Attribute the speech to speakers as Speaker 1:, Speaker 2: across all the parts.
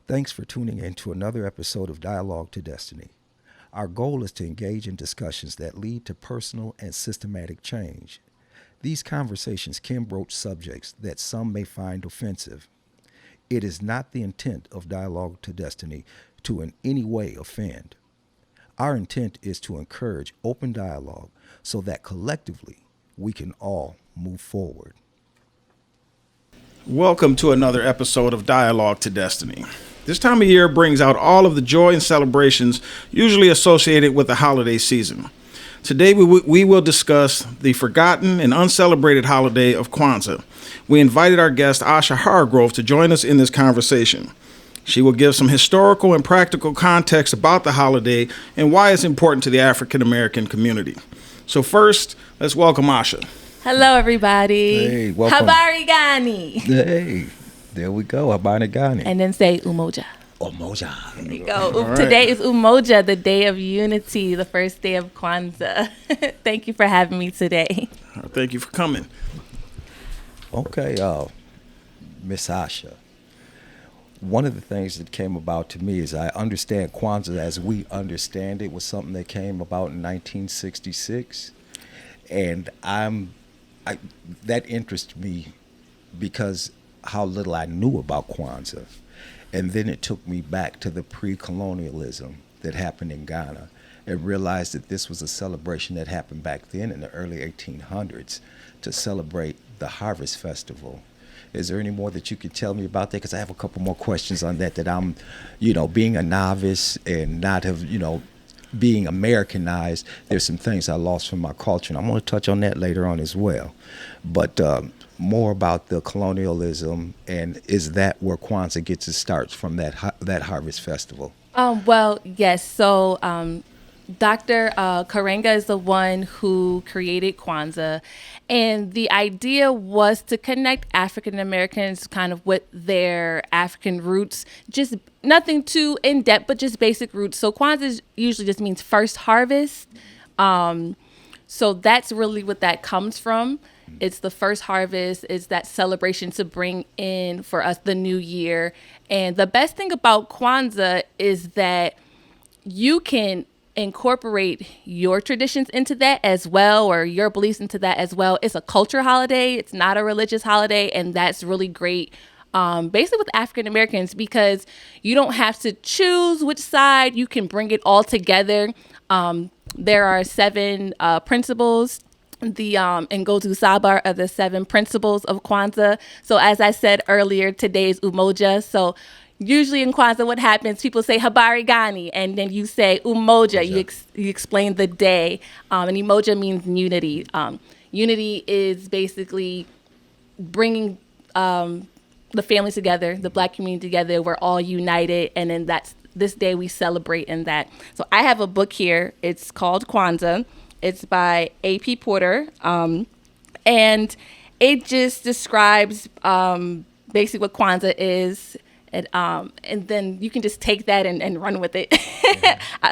Speaker 1: Thanks for tuning in to another episode of Dialogue to Destiny. Our goal is to engage in discussions that lead to personal and systematic change. These conversations can broach subjects that some may find offensive. It is not the intent of Dialogue to Destiny to in any way offend. Our intent is to encourage open dialogue so that collectively we can all move forward.
Speaker 2: Welcome to another episode of Dialogue to Destiny. This time of year brings out all of the joy and celebrations usually associated with the holiday season. Today we will discuss the forgotten and uncelebrated holiday of Kwanzaa. We invited our guest Asha Hargrove to join us in this conversation. She will give some historical and practical context about the holiday and why it's important to the African American community. So first, let's welcome Asha.
Speaker 3: Hello, everybody.
Speaker 1: Hey, welcome.
Speaker 3: Habari gani?
Speaker 1: Hey, there we go. Habari gani.
Speaker 3: And then say Umoja.
Speaker 1: Umoja.
Speaker 3: There you go.
Speaker 2: All right.
Speaker 3: Today is Umoja, the day of unity, the first day of Kwanzaa. Thank you for having me today.
Speaker 2: Thank you for coming.
Speaker 1: Okay, Miss Asha. One of the things that came about to me is I understand Kwanzaa as we understand it was something that came about in 1966. And that interests me because how little I knew about Kwanzaa. And then it took me back to the pre-colonialism that happened in Ghana and realized that this was a celebration that happened back then in the early 1800s to celebrate the Harvest Festival. Is there any more that you could tell me about that? Because I have a couple more questions on that I'm, being a novice and not have, being Americanized, there's some things I lost from my culture, and I'm going to touch on that later on as well. But more about the colonialism, and is that where Kwanzaa gets its start from, that Harvest Festival?
Speaker 3: Well, yes. So Dr. Karenga is the one who created Kwanzaa. And the idea was to connect African Americans kind of with their African roots, just nothing too in depth, but just basic roots. So Kwanzaa usually just means first harvest. So that's really what that comes from. It's the first harvest. It's that celebration to bring in for us the new year. And the best thing about Kwanzaa is that you can incorporate your traditions into that as well, or your beliefs into that as well. It's a culture holiday. It's not a religious holiday. And that's really great, basically with African Americans, because you don't have to choose which side. You can bring it all together. There are 7 principles. The Ngozi Sabar are the 7 principles of Kwanzaa. So as I said earlier, today is Umoja. So usually in Kwanzaa, what happens, people say Habari gani, and then you say Umoja. You explain the day. And Umoja means unity. Unity is basically bringing the family together, the Black community together. We're all united, and then that's this day we celebrate in that. So I have a book here. It's called Kwanzaa. It's by A.P. Porter, and it just describes basically what Kwanzaa is. And then you can just take that and run with it.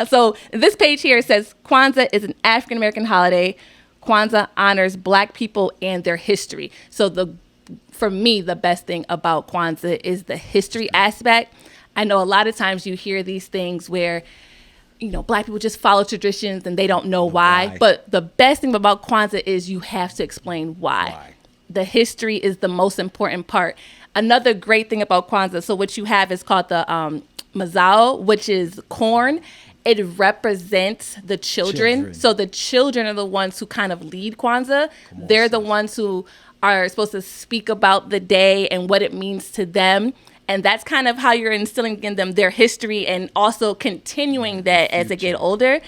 Speaker 3: So this page here says Kwanzaa is an African American holiday. Kwanzaa honors Black people and their history. So for me, the best thing about Kwanzaa is the history aspect. I know a lot of times you hear these things where, Black people just follow traditions and they don't know why. But the best thing about Kwanzaa is you have to explain why. The history is the most important part. Another great thing about Kwanzaa, so what you have is called the mazao, which is corn. It represents the children. So the children are the ones who kind of lead Kwanzaa. They're the ones who are supposed to speak about the day and what it means to them. And that's kind of how you're instilling in them their history and also continuing that as they get older.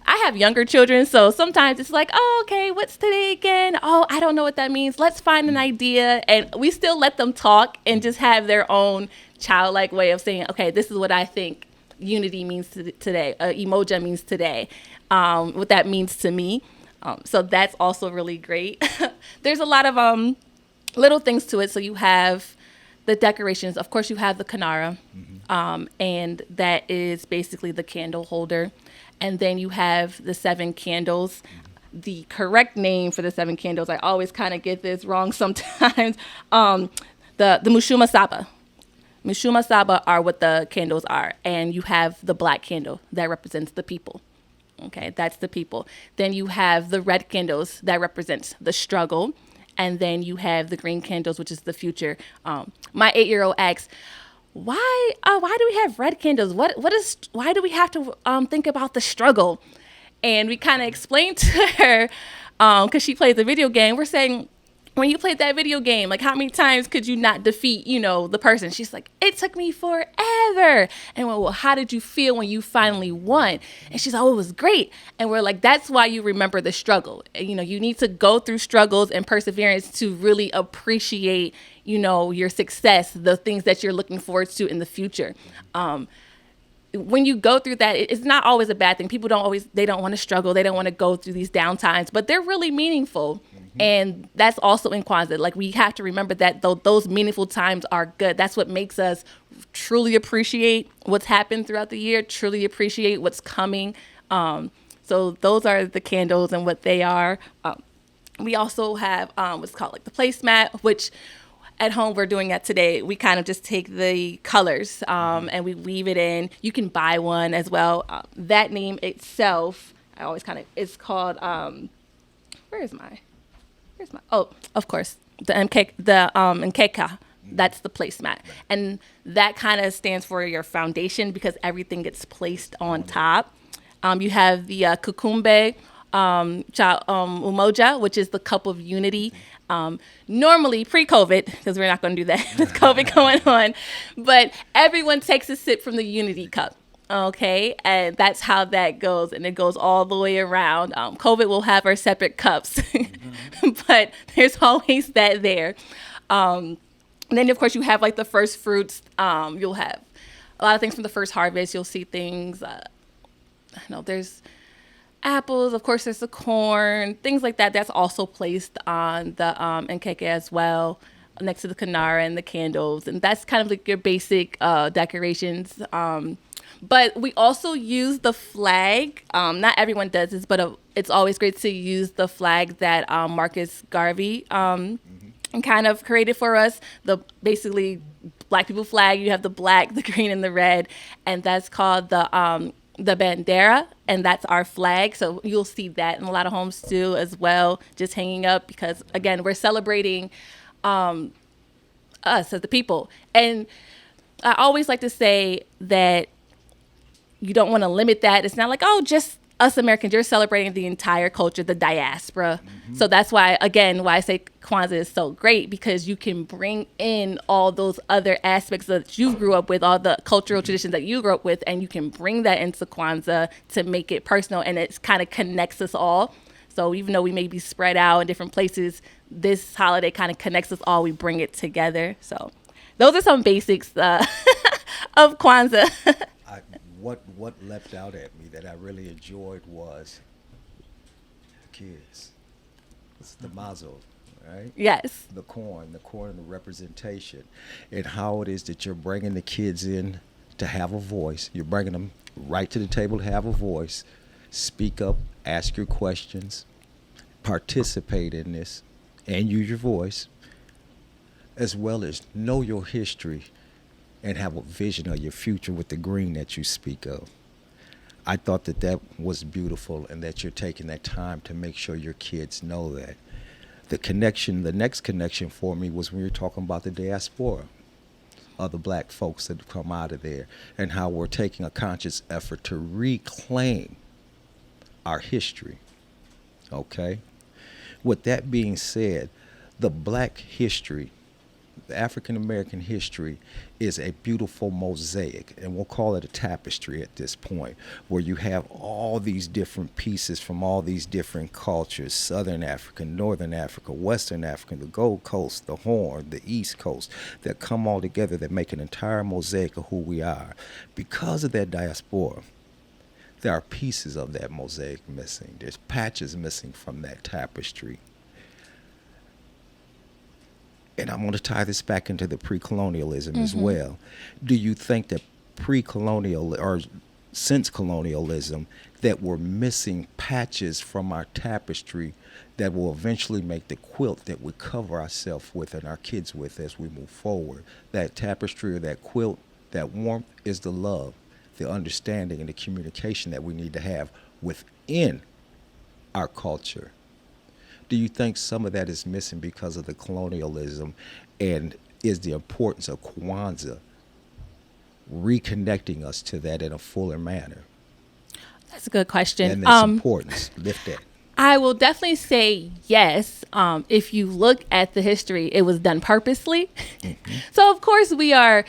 Speaker 3: I have younger children, so sometimes it's like, oh, okay, what's today again? Oh, I don't know what that means. Let's find an idea. And we still let them talk and just have their own childlike way of saying, okay, this is what I think unity means today. Umoja means today, what that means to me. So that's also really great. There's a lot of little things to it. So you have the decorations. Of course, you have the Kanara, and that is basically the candle holder. And then you have the 7 candles. The correct name for the 7 candles, I always kind of get this wrong sometimes. The Mushuma Saba. Mishuma Saba are what the candles are. And you have the black candle that represents the people. Okay, that's the people. Then you have the red candles that represents the struggle. And then you have the green candles, which is the future. My 8-year-old asks, why do we have red candles? Why do we have to think about the struggle? And we kind of explained to her, because she plays a video game, we're saying, when you played that video game, like how many times could you not defeat, the person? She's like, it took me forever. And well, how did you feel when you finally won? And she's like, oh, it was great. And we're like, that's why you remember the struggle. You need to go through struggles and perseverance to really appreciate, your success, the things that you're looking forward to in the future. When you go through that, it's not always a bad thing. People don't want to struggle. They don't want to go through these down times, but they're really meaningful. And that's also in Kwanzaa. Like, we have to remember that those meaningful times are good. That's what makes us truly appreciate what's happened throughout the year, truly appreciate what's coming. So those are the candles and what they are. We also have what's called like the placemat, which at home we're doing that today. We kind of just take the colors and we weave it in. You can buy one as well. That name itself, it's called, where's my, oh, of course, the Nkeka. That's the placemat. And that kind of stands for your foundation because everything gets placed on top. You have the Kukumbe Umoja, which is the cup of unity. Normally pre-COVID, because we're not going to do that with COVID going on, but everyone takes a sip from the unity cup. Okay, and that's how that goes, and it goes all the way around. COVID will have our separate cups, but there's always that there. And then, of course, you have like the first fruits. You'll have a lot of things from the first harvest. You'll see things. There's apples. Of course, there's the corn, things like that. That's also placed on the nkeke as well, next to the kanara and the candles, and that's kind of like your basic decorations. But we also use the flag. Not everyone does this, but it's always great to use the flag that Marcus Garvey kind of created for us. The basically Black people flag. You have the black, the green, and the red, and that's called the bandera, and that's our flag. So you'll see that in a lot of homes too, as well, just hanging up because again, we're celebrating us as the people. And I always like to say that you don't want to limit that. It's not like, oh, just us Americans. You're celebrating the entire culture, the diaspora. So that's why I say Kwanzaa is so great, because you can bring in all those other aspects that you grew up with, all the cultural traditions that you grew up with, and you can bring that into Kwanzaa to make it personal, and it kind of connects us all. So even though we may be spread out in different places, this holiday kind of connects us all. We bring it together. So those are some basics of Kwanzaa.
Speaker 1: What leapt out at me that I really enjoyed was the kids. It's the mazo, right?
Speaker 3: Yes.
Speaker 1: The corn and the representation, and how it is that you're bringing the kids in to have a voice. You're bringing them right to the table to have a voice, speak up, ask your questions, participate in this, and use your voice, as well as know your history and have a vision of your future with the green that you speak of. I thought that was beautiful, and that you're taking that time to make sure your kids know that. The next connection for me was when you're talking about the diaspora of the Black folks that have come out of there, and how we're taking a conscious effort to reclaim our history. Okay? With that being said, the Black history, the African American history, is a beautiful mosaic, and we'll call it a tapestry at this point, where you have all these different pieces from all these different cultures: Southern Africa, Northern Africa, Western Africa, the Gold Coast, the Horn, the East Coast, that come all together that make an entire mosaic of who we are. Because of that diaspora, there are pieces of that mosaic missing. There's patches missing from that tapestry. And I'm going to tie this back into the pre-colonialism as well. Do you think that pre-colonial or since colonialism that we're missing patches from our tapestry that will eventually make the quilt that we cover ourselves with and our kids with as we move forward. That tapestry or that quilt, that warmth is the love, the understanding, and the communication that we need to have within our culture. Do you think some of that is missing because of the colonialism, and is the importance of Kwanzaa reconnecting us to that in a fuller manner?
Speaker 3: That's a good question.
Speaker 1: And its importance, lift that.
Speaker 3: I will definitely say yes. If you look at the history, it was done purposely. So, of course, we are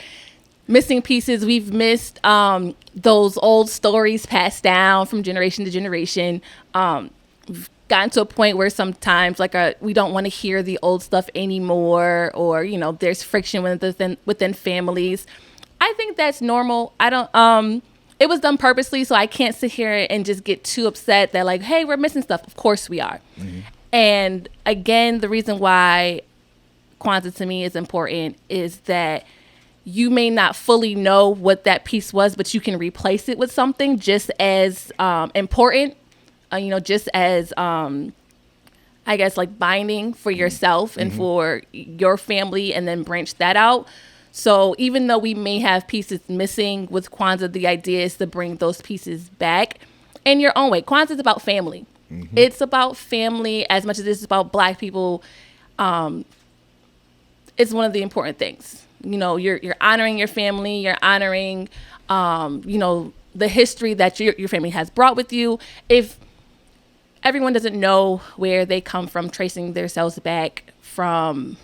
Speaker 3: missing pieces. We've missed those old stories passed down from generation to generation. We've gotten to a point where sometimes we don't want to hear the old stuff anymore, or, there's friction within families. I think that's normal. I don't... It was done purposely, so I can't sit here and just get too upset that, like, hey, we're missing stuff. Of course we are. Mm-hmm. And again, the reason why Kwanzaa to me is important is that you may not fully know what that piece was, but you can replace it with something just as important, just as, I guess, like binding for yourself and for your family, and then branch that out. So even though we may have pieces missing with Kwanzaa, the idea is to bring those pieces back in your own way. Kwanzaa is about family. Mm-hmm. It's about family as much as it's about Black people. It's one of the important things. You're honoring your family. You're honoring, the history that your family has brought with you. If everyone doesn't know where they come from, tracing themselves back from,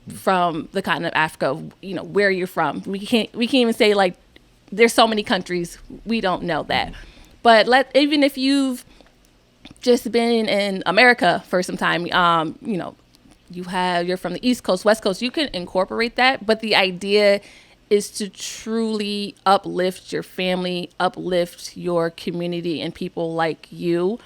Speaker 3: from the continent of Africa, where you're from. We can't even say, like, there's so many countries. We don't know that. But even if you've just been in America for some time, you're from the East Coast, West Coast, you can incorporate that. But the idea is to truly uplift your family, uplift your community and people like you.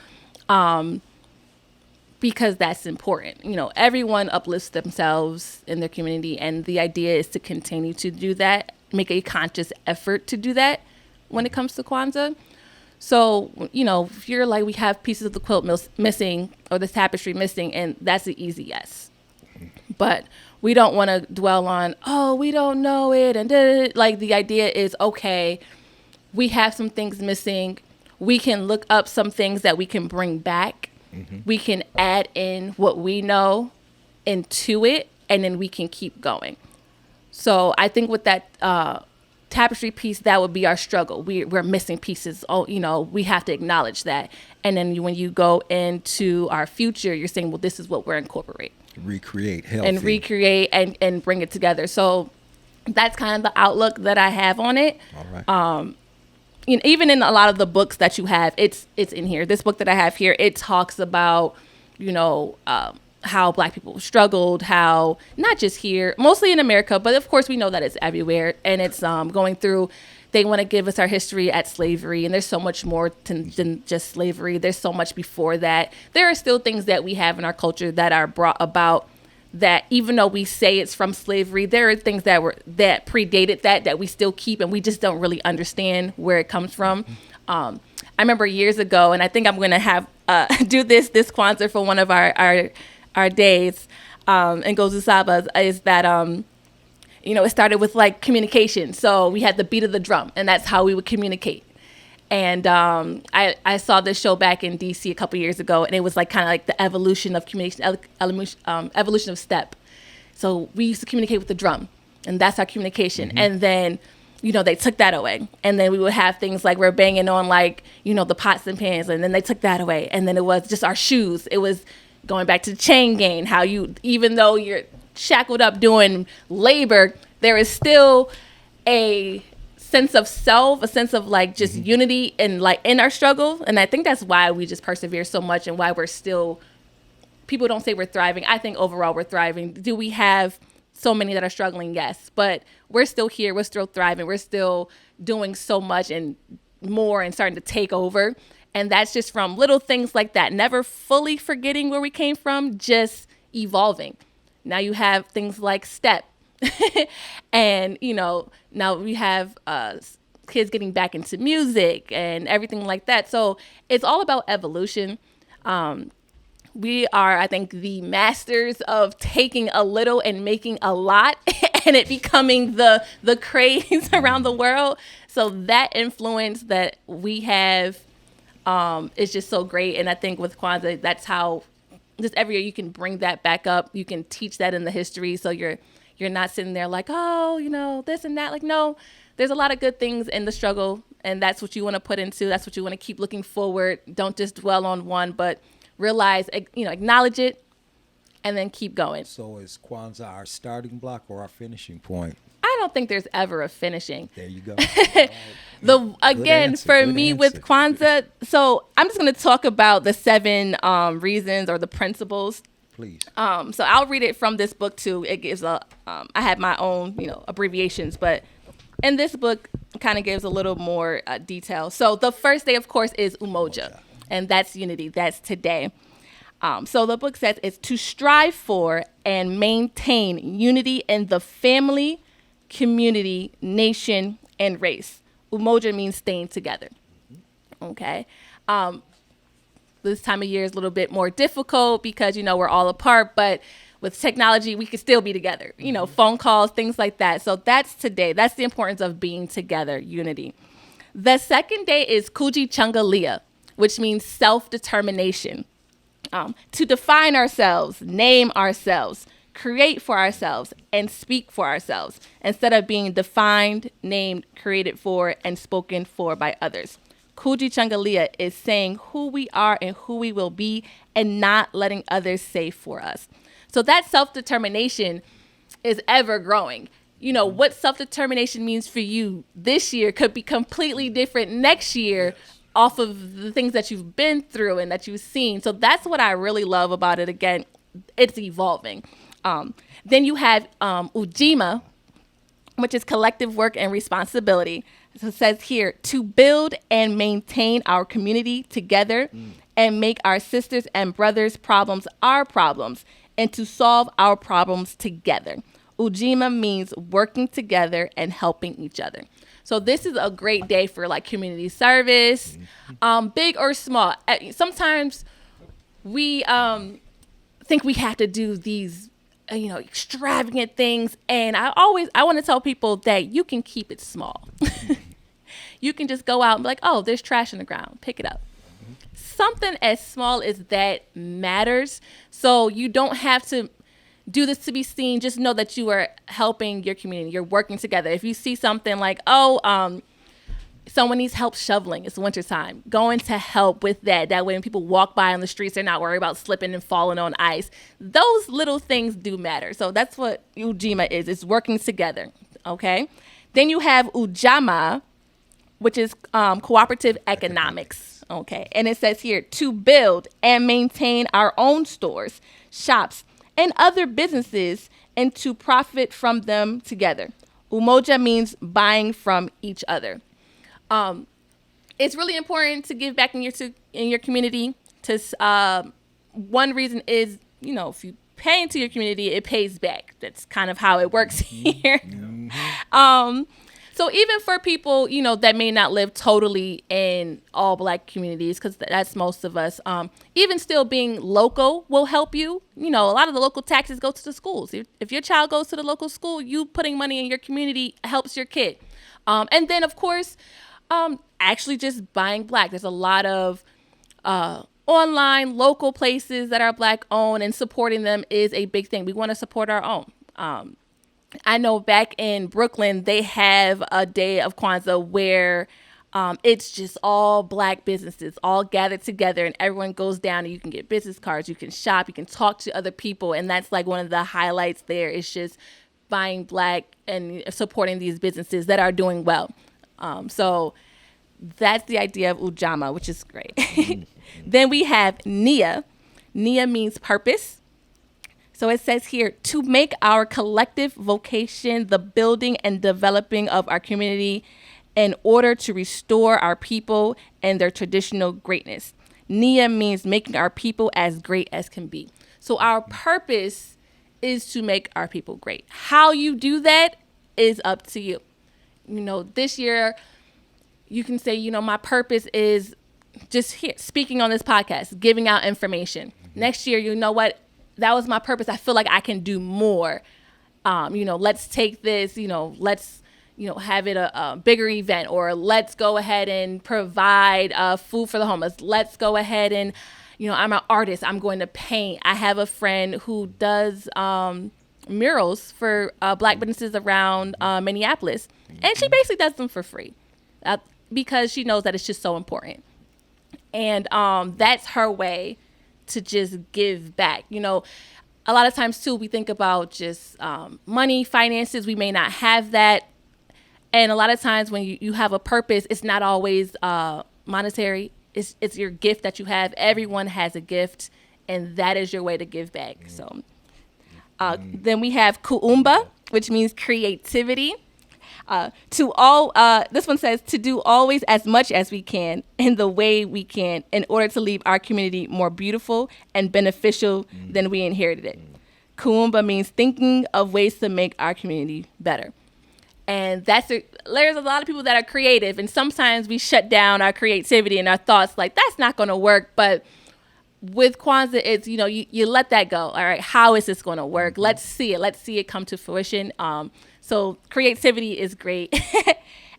Speaker 3: Because that's important. Everyone uplifts themselves in their community, and the idea is to continue to do that, make a conscious effort to do that when it comes to Kwanzaa. So, if you're like, we have pieces of the quilt missing or the tapestry missing, and that's an easy yes. But we don't want to dwell on, we don't know it, and like, the idea is, okay, we have some things missing. We can look up some things that we can bring back. Mm-hmm. We can add in what we know into it, and then we can keep going. So I think with that tapestry piece, that would be our struggle. We're missing pieces. We have to acknowledge that. And then when you go into our future, you're saying, well, this is what we're incorporating.
Speaker 1: Recreate healthy.
Speaker 3: And recreate and bring it together. So that's kind of the outlook that I have on it.
Speaker 1: All right.
Speaker 3: Even in a lot of the books that you have, it's in here. This book that I have here, it talks about, how Black people struggled, how not just here, mostly in America, but of course we know that it's everywhere. And it's going through, they want to give us our history at slavery. And there's so much more than just slavery. There's so much before that. There are still things that we have in our culture that are brought about, that even though we say it's from slavery, there are things that predated that we still keep, and we just don't really understand where it comes from. I remember years ago, and I think I'm going to have do this Kwanzaa for one of our days, and Gozu Sabas, is that it started with like communication. So we had the beat of the drum, and that's how we would communicate. And I saw this show back in DC a couple years ago, and it was like kind of like the evolution of communication, evolution of step. So we used to communicate with the drum, and that's our communication. Mm-hmm. And then, they took that away. And then we would have things like we're banging on like, the pots and pans, and then they took that away. And then it was just our shoes. It was going back to the chain gang, how even though you're shackled up doing labor, there is still a sense of self, a sense of like just unity and like in our struggle. And I think that's why we just persevere so much, and why we're still, people don't say we're thriving. I think overall we're thriving. Do we have so many that are struggling? Yes, but we're still here. We're still thriving. We're still doing so much and more, and starting to take over. And that's just from little things like that. Never fully forgetting where we came from, just evolving. Now you have things like STEP. And, now we have kids getting back into music and everything like that. So it's all about evolution. we are, I think, the masters of taking a little and making a lot and it becoming the craze around the world. So that influence that we have is just so great. And I think with Kwanzaa, that's how just every year you can bring that back up. You can teach that in the history. So you're not sitting there like, oh, this and that. Like, no, there's a lot of good things in the struggle. And that's what you want to put into. That's what you want to keep looking forward. Don't just dwell on one, but realize, acknowledge it and then keep going.
Speaker 1: So is Kwanzaa our starting block or our finishing point?
Speaker 3: I don't think there's ever a finishing.
Speaker 1: There you go.
Speaker 3: For me with Kwanzaa, so I'm just going to talk about the 7 reasons or the principles.
Speaker 1: Please.
Speaker 3: So I'll read it from this book too. It gives I had my own, abbreviations, but in this book kind of gives a little more detail. So the first day, of course, is Umoja, and that's unity. That's today. So the book says it's to strive for and maintain unity in the family, community, nation, and race. Umoja means staying together. Okay. This time of year is a little bit more difficult because, we're all apart, but with technology, we can still be together, phone calls, things like that. So that's today. That's the importance of being together, unity. The second day is Kujichagulia, which means self-determination. To define ourselves, name ourselves, create for ourselves, and speak for ourselves, instead of being defined, named, created for, and spoken for by others. Kujichagulia is saying who we are and who we will be and not letting others say for us. So that self-determination is ever growing. What self-determination means for you this year could be completely different next year off of the things that you've been through and that you've seen. So that's what I really love about it. Again, it's evolving. Then you have Ujima, which is collective work and responsibility. So it says here, to build and maintain our community together and make our sisters and brothers' problems our problems, and to solve our problems together. Ujima means working together and helping each other. So this is a great day for community service, big or small. Sometimes we think we have to do these extravagant things. And I want to tell people that you can keep it small. You can just go out and be like, oh, there's trash on the ground. Pick it up. Something as small as that matters. So you don't have to do this to be seen. Just know that you are helping your community. You're working together. If you see something like, someone needs help shoveling, it's wintertime, going to help with that. That way when people walk by on the streets, they're not worried about slipping and falling on ice. Those little things do matter. So that's what Ujima is. It's working together. Okay. Then you have Ujama, which is Cooperative Economics. Okay. And it says here, to build and maintain our own stores, shops, and other businesses, and to profit from them together. Umoja means buying from each other. It's really important to give back in your community. One reason is, if you pay into your community, it pays back. That's kind of how it works here. So even for people, that may not live totally in all Black communities, because that's most of us, even still being local will help you. A lot of the local taxes go to the schools. If your child goes to the local school, you putting money in your community helps your kid. And then, of course, actually just buying Black. There's a lot of online, local places that are Black owned, and supporting them is a big thing. We want to support our own. I know back in Brooklyn, they have a day of Kwanzaa where it's just all Black businesses all gathered together, and everyone goes down and you can get business cards, you can shop, you can talk to other people. And that's one of the highlights there. It's just buying Black and supporting these businesses that are doing well. So that's the idea of Ujama, which is great. Then we have Nia. Nia means purpose. So it says here, to make our collective vocation the building and developing of our community in order to restore our people and their traditional greatness. Nia means making our people as great as can be. So our purpose is to make our people great. How you do that is up to you. This year you can say, my purpose is just here speaking on this podcast, giving out information. Next year, you know what? That was my purpose. I feel like I can do more. Let's take this, let's, have it a bigger event, or let's go ahead and provide food for the homeless. Let's go ahead and, I'm an artist. I'm going to paint. I have a friend who does murals for Black businesses around Minneapolis. And she basically does them for free because she knows that it's just so important. And that's her way to just give back. A lot of times, too, we think about just money, finances. We may not have that. And a lot of times when you have a purpose, it's not always monetary. It's your gift that you have. Everyone has a gift, and that is your way to give back. So then we have Kuumba, which means creativity. This one says to do always as much as we can in the way we can in order to leave our community more beautiful and beneficial than we inherited it. Kuumba means thinking of ways to make our community better. And there's a lot of people that are creative, and sometimes we shut down our creativity and our thoughts like that's not going to work. But with Kwanzaa, it's, you let that go. All right, how is this going to work? Let's see it come to fruition. So creativity is great.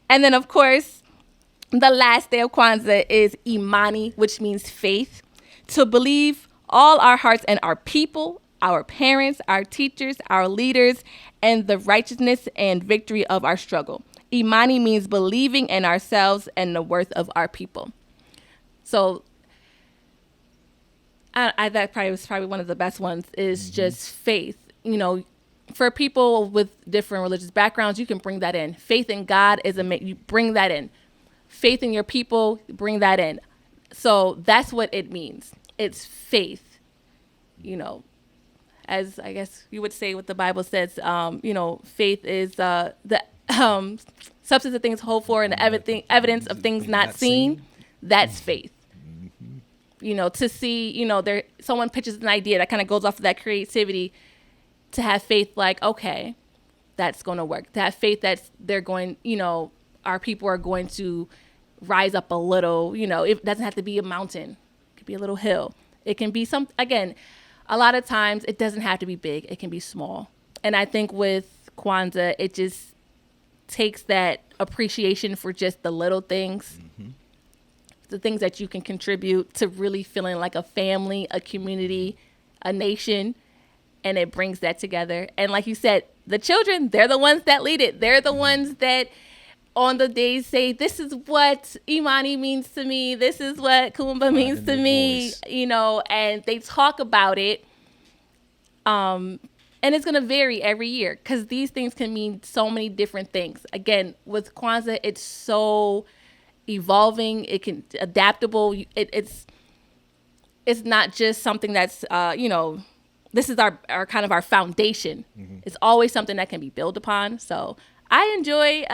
Speaker 3: And then, of course, the last day of Kwanzaa is Imani, which means faith. To believe all our hearts and our people, our parents, our teachers, our leaders, and the righteousness and victory of our struggle. Imani means believing in ourselves and the worth of our people. So that was probably one of the best ones is just faith. For people with different religious backgrounds, you can bring that in. Faith in God you bring that in. Faith in your people, bring that in. So that's what it means. It's faith. As I guess you would say what the Bible says, faith is the substance of things hoped for and the evidence of things not seen. That's faith. To see, someone pitches an idea that kind of goes off of that creativity, to have faith like, okay, that's going to work. To have faith that they're going, our people are going to rise up a little, it doesn't have to be a mountain. It could be a little hill. It can be a lot of times it doesn't have to be big. It can be small. And I think with Kwanzaa, it just takes that appreciation for just the little things, the things that you can contribute to really feeling like a family, a community, a nation. And it brings that together. And like you said, the children, they're the ones that lead it. They're the ones that on the days say, this is what Imani means to me. This is what Kuumba means to me, and they talk about it. And it's going to vary every year because these things can mean so many different things. Again, with Kwanzaa, it's so evolving. It can adaptable. It's not just something that's, this is our kind of our foundation. It's always something that can be built upon. So I enjoy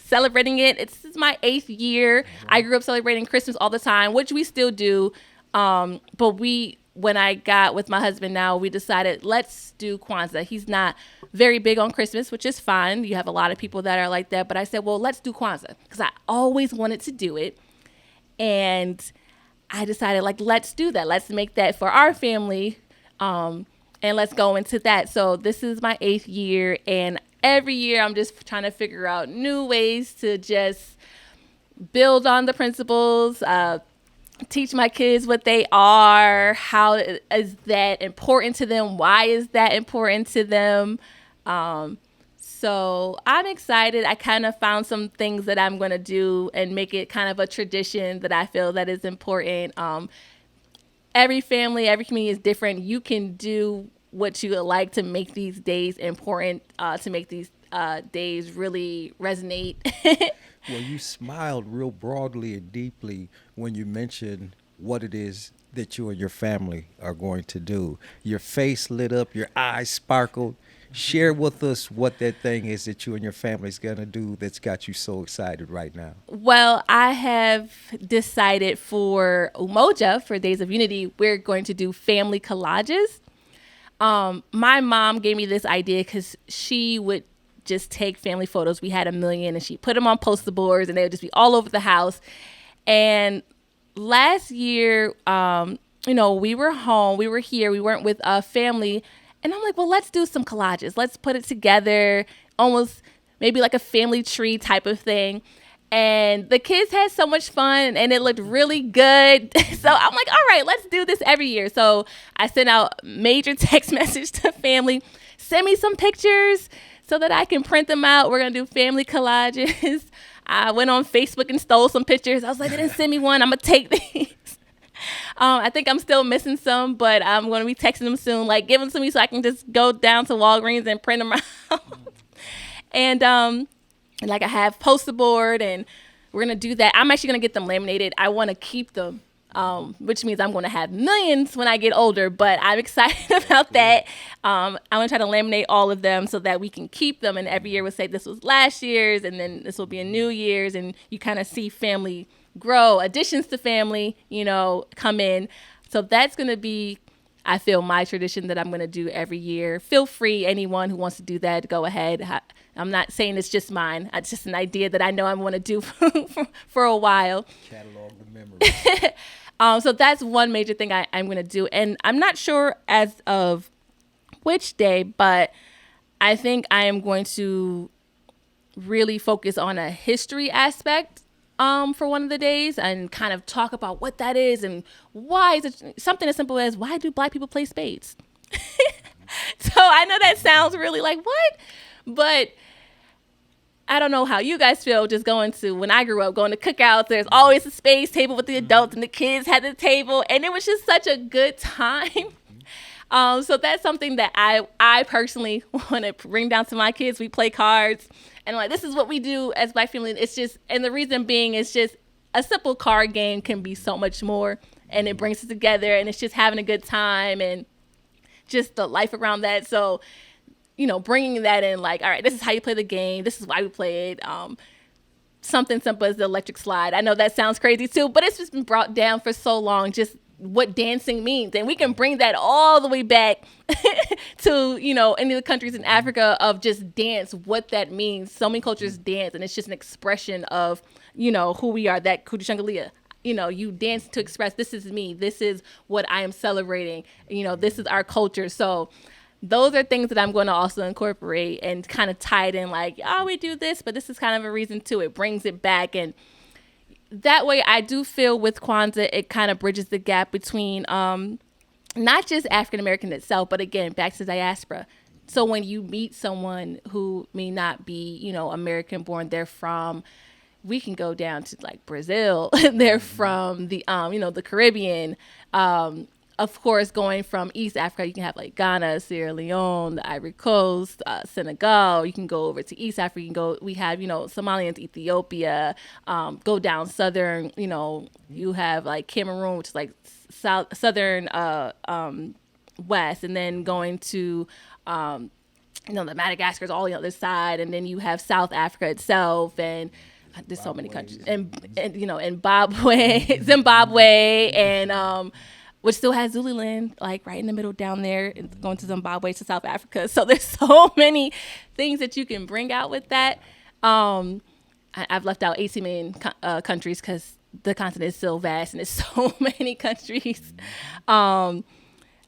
Speaker 3: celebrating it. This is my 8th year. I grew up celebrating Christmas all the time, which we still do. But when I got with my husband now, we decided let's do Kwanzaa. He's not very big on Christmas, which is fine. You have a lot of people that are like that. But I said, well, let's do Kwanzaa because I always wanted to do it. And I decided let's do that. Let's make that for our family. And let's go into that. So this is my 8th year, and every year I'm just trying to figure out new ways to just build on the principles, teach my kids what they are, how is that important to them, why is that important to them. So I'm excited. I kind of found some things that I'm going to do and make it kind of a tradition that I feel that is important. Every family, every community is different. You can do what you would like to make these days important, to make these days really resonate.
Speaker 1: Well, you smiled real broadly and deeply when you mentioned what it is that you and your family are going to do. Your face lit up, your eyes sparkled. Share with us what that thing is that you and your family's going to do that's got you so excited right now.
Speaker 3: Well, I have decided for Umoja, for Days of Unity, we're going to do family collages. My mom gave me this idea because she would just take family photos. We had 1 million, and she put them on poster boards, and they would just be all over the house. And last year, we were home, we were here, we weren't with a family. And I'm like, well, let's do some collages. Let's put it together, almost maybe like a family tree type of thing. And the kids had so much fun and it looked really good. So I'm like, all right, let's do this every year. So I sent out major text message to family, send me some pictures so that I can print them out. We're going to do family collages. I went on Facebook and stole some pictures. I was like, they didn't send me one. I'm going to take these. I think I'm still missing some, but I'm going to be texting them soon. Like, give them to me so I can just go down to Walgreens and print them out. And like I have poster board, and we're going to do that. I'm actually going to get them laminated. I want to keep them, which means I'm going to have millions when I get older, but I'm excited about that. I'm going to try to laminate all of them so that we can keep them. And every year we'll say this was last year's, and then this will be a new year's, and you kind of see family grow, additions to family, come in. So that's going to be, I feel, my tradition that I'm going to do every year. Feel free, anyone who wants to do that, go ahead. I'm not saying it's just mine. It's just an idea that I know I'm going to do for a while.
Speaker 1: Catalog the memories.
Speaker 3: So that's one major thing I'm going to do. And I'm not sure as of which day, but I think I am going to really focus on a history aspect for one of the days and kind of talk about what that is and why is it something as simple as, why do Black people play spades? So I know that sounds really like, what? But I don't know how you guys feel just when I grew up, going to cookouts, there's always a spades table with the adults and the kids had the table, and it was just such a good time. So that's something that I personally want to bring down to my kids. We play cards, and like, this is what we do as Black family. It's just, and the reason being is just a simple card game can be so much more, and it brings us together, and it's just having a good time and just the life around that. So, bringing that in, like, all right, this is how you play the game. This is why we play it. Something simple as the electric slide. I know that sounds crazy too, but it's just been brought down for so long, just what dancing means. And we can bring that all the way back to, any of the countries in Africa of just dance, what that means. So many cultures dance, and it's just an expression of, who we are, that Kudushangalia. You dance to express, this is me. This is what I am celebrating. This is our culture. So those are things that I'm going to also incorporate and kind of tie it in, like, oh, we do this, but this is kind of a reason too. It brings it back. And that way I do feel with Kwanzaa, it kind of bridges the gap between not just African American itself, but again, back to diaspora. So when you meet someone who may not be, American born, they're from, we can go down to like Brazil, they're from the, the Caribbean, of course, going from East Africa, you can have like Ghana, Sierra Leone, the Ivory Coast, Senegal. You can go over to East Africa. We have, Somalians, Ethiopia, go down southern, you have like Cameroon, which is like southern west, and then going to, the Madagascar is all the other side. And then you have South Africa itself, and there's so many countries, and Zimbabwe, and, which still has Zululand, like right in the middle down there, going to Zimbabwe, to South Africa. So there's so many things that you can bring out with that. I've left out 18 million countries because the continent is so vast and there's so many countries. You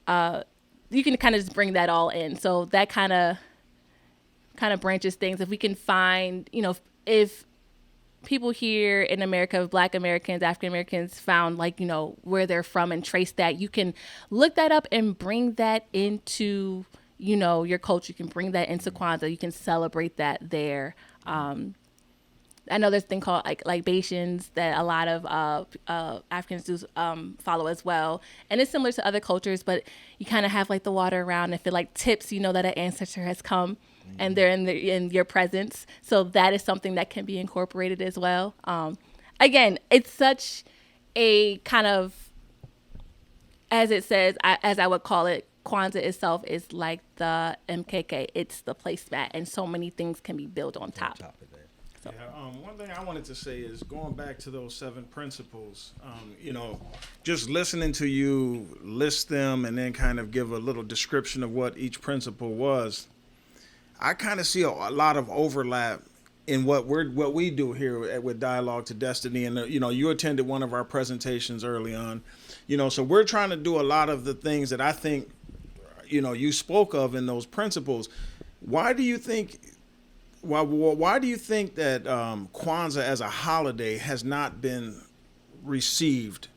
Speaker 3: can kind of just bring that all in. So that kind of branches things. If we can find, if people here in America, Black Americans, African Americans, found like, where they're from and trace that, you can look that up and bring that into, your culture. You can bring that into Kwanzaa. You can celebrate that there. I know there's a thing called like libations that a lot of Africans do follow as well. And it's similar to other cultures, but you kind of have like the water around. If it like tips, that an ancestor has come and they're in your presence. So that is something that can be incorporated as well. Again, it's such a kind of, as it says, as I would call it, Kwanzaa itself is like the MKK. It's the placemat, and so many things can be built on top.
Speaker 2: Yeah, one thing I wanted to say is going back to those 7 principles, just listening to you list them and then kind of give a little description of what each principle was. I kind of see a lot of overlap in what we do here with Dialogue to Destiny. And you attended one of our presentations early on. So we're trying to do a lot of the things that I think you spoke of in those principles. Why do you think that Kwanzaa as a holiday has not been received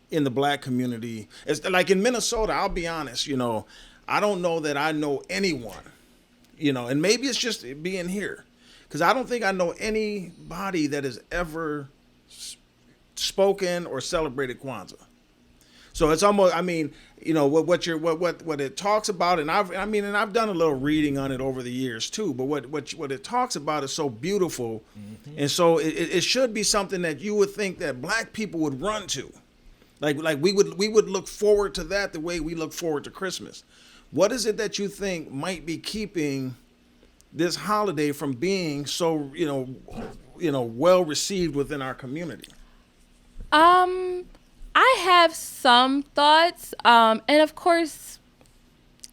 Speaker 2: in the Black community? It's like in Minnesota, I'll be honest, I don't know that I know anyone, and maybe it's just being here, because I don't think I know anybody that has ever spoken or celebrated Kwanzaa. So it's almost, what it talks about, and I've done a little reading on it over the years too. But what it talks about is so beautiful, and so it should be something that you would think that Black people would run to, like we would look forward to that the way we look forward to Christmas. What is it that you think might be keeping this holiday from being so well received within our community?
Speaker 3: I have some thoughts, and of course,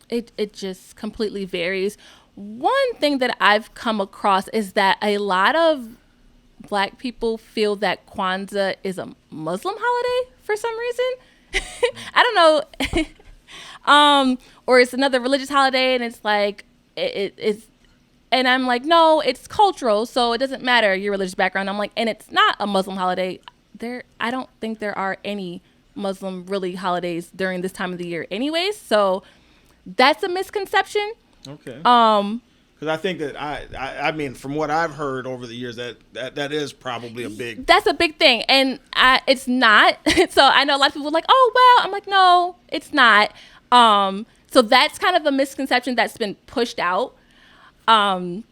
Speaker 3: it just completely varies. One thing that I've come across is that a lot of Black people feel that Kwanzaa is a Muslim holiday for some reason. I don't know, or it's another religious holiday, and it's like it's. And I'm like, no, it's cultural, so it doesn't matter your religious background. I'm like, and it's not a Muslim holiday. I don't think there are any Muslim really holidays during this time of the year anyways, so that's a misconception.
Speaker 2: Okay. Because I think that I mean, from what I've heard over the years, that is probably that's
Speaker 3: a big thing, and it's not. So I know a lot of people are like, oh well, I'm like, no, it's not. So that's kind of a misconception that's been pushed out. And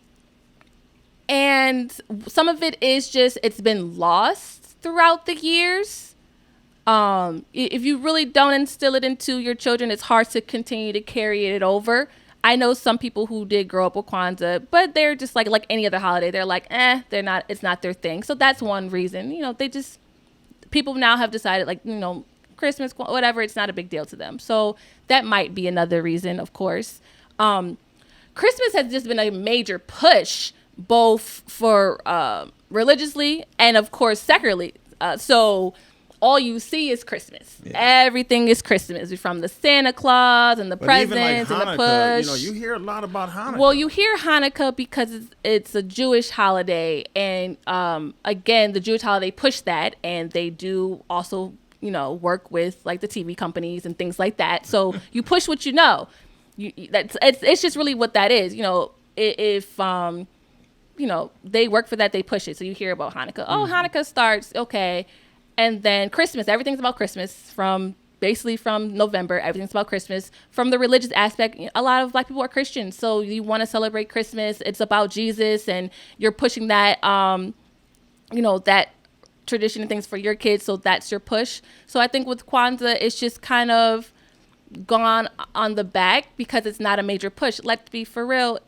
Speaker 3: some of it is just, it's been lost throughout the years. If you really don't instill it into your children, it's hard to continue to carry it over. I know some people who did grow up with Kwanzaa, but they're just like any other holiday. They're like, it's not their thing. So that's one reason, people now have decided Christmas, whatever, it's not a big deal to them. So that might be another reason, of course. Christmas has just been a major push, both for religiously and, of course, secularly. So all you see is Christmas. Yeah. Everything is Christmas, from the Santa Claus and the presents and the push.
Speaker 2: You hear a lot about Hanukkah.
Speaker 3: Well, you hear Hanukkah because it's a Jewish holiday. And, again, the Jewish holiday pushed that. And they do also, work with, the TV companies and things like that. So you push what you know. It's just really what that is. If they work for that, they push it. So you hear about Hanukkah. Oh, Hanukkah starts, okay. And then Christmas, everything's about Christmas from November. Everything's about Christmas. From the religious aspect, a lot of Black people are Christians. So you want to celebrate Christmas. It's about Jesus, and you're pushing that, that tradition and things for your kids. So that's your push. So I think with Kwanzaa, it's just kind of gone on the back because it's not a major push. Let's be for real.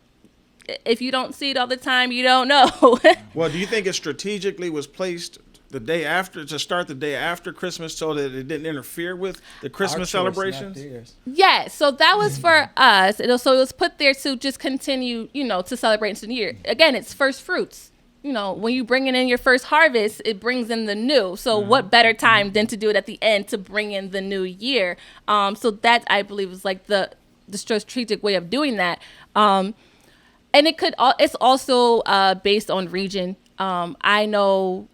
Speaker 3: If you don't see it all the time, you don't know.
Speaker 2: Well, do you think it strategically was placed the day after, to start the day after Christmas, so that it didn't interfere with the Christmas celebrations?
Speaker 3: Yes. So that was for us. So it was put there to just continue, to celebrate into the new year. Again, it's first fruits. When you bring in your first harvest, it brings in the new. So what better time than to do it at the end to bring in the new year? So that, I believe, is the strategic way of doing that. And it's also based on region. I know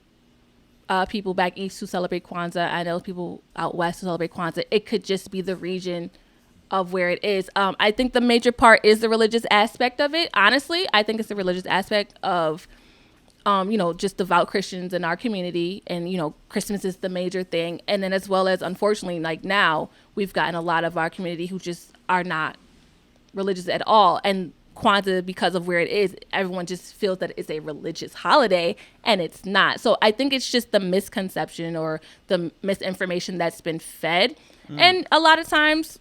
Speaker 3: people back east who celebrate Kwanzaa. I know people out west who celebrate Kwanzaa. It could just be the region of where it is. I think the major part is the religious aspect of it. Honestly, I think it's the religious aspect of just devout Christians in our community. And, Christmas is the major thing. And then as well as, unfortunately, now we've gotten a lot of our community who just are not religious at all. And Kwanzaa, because of where it is, everyone just feels that it's a religious holiday, and it's not. So I think it's just the misconception or the misinformation that's been fed. And a lot of times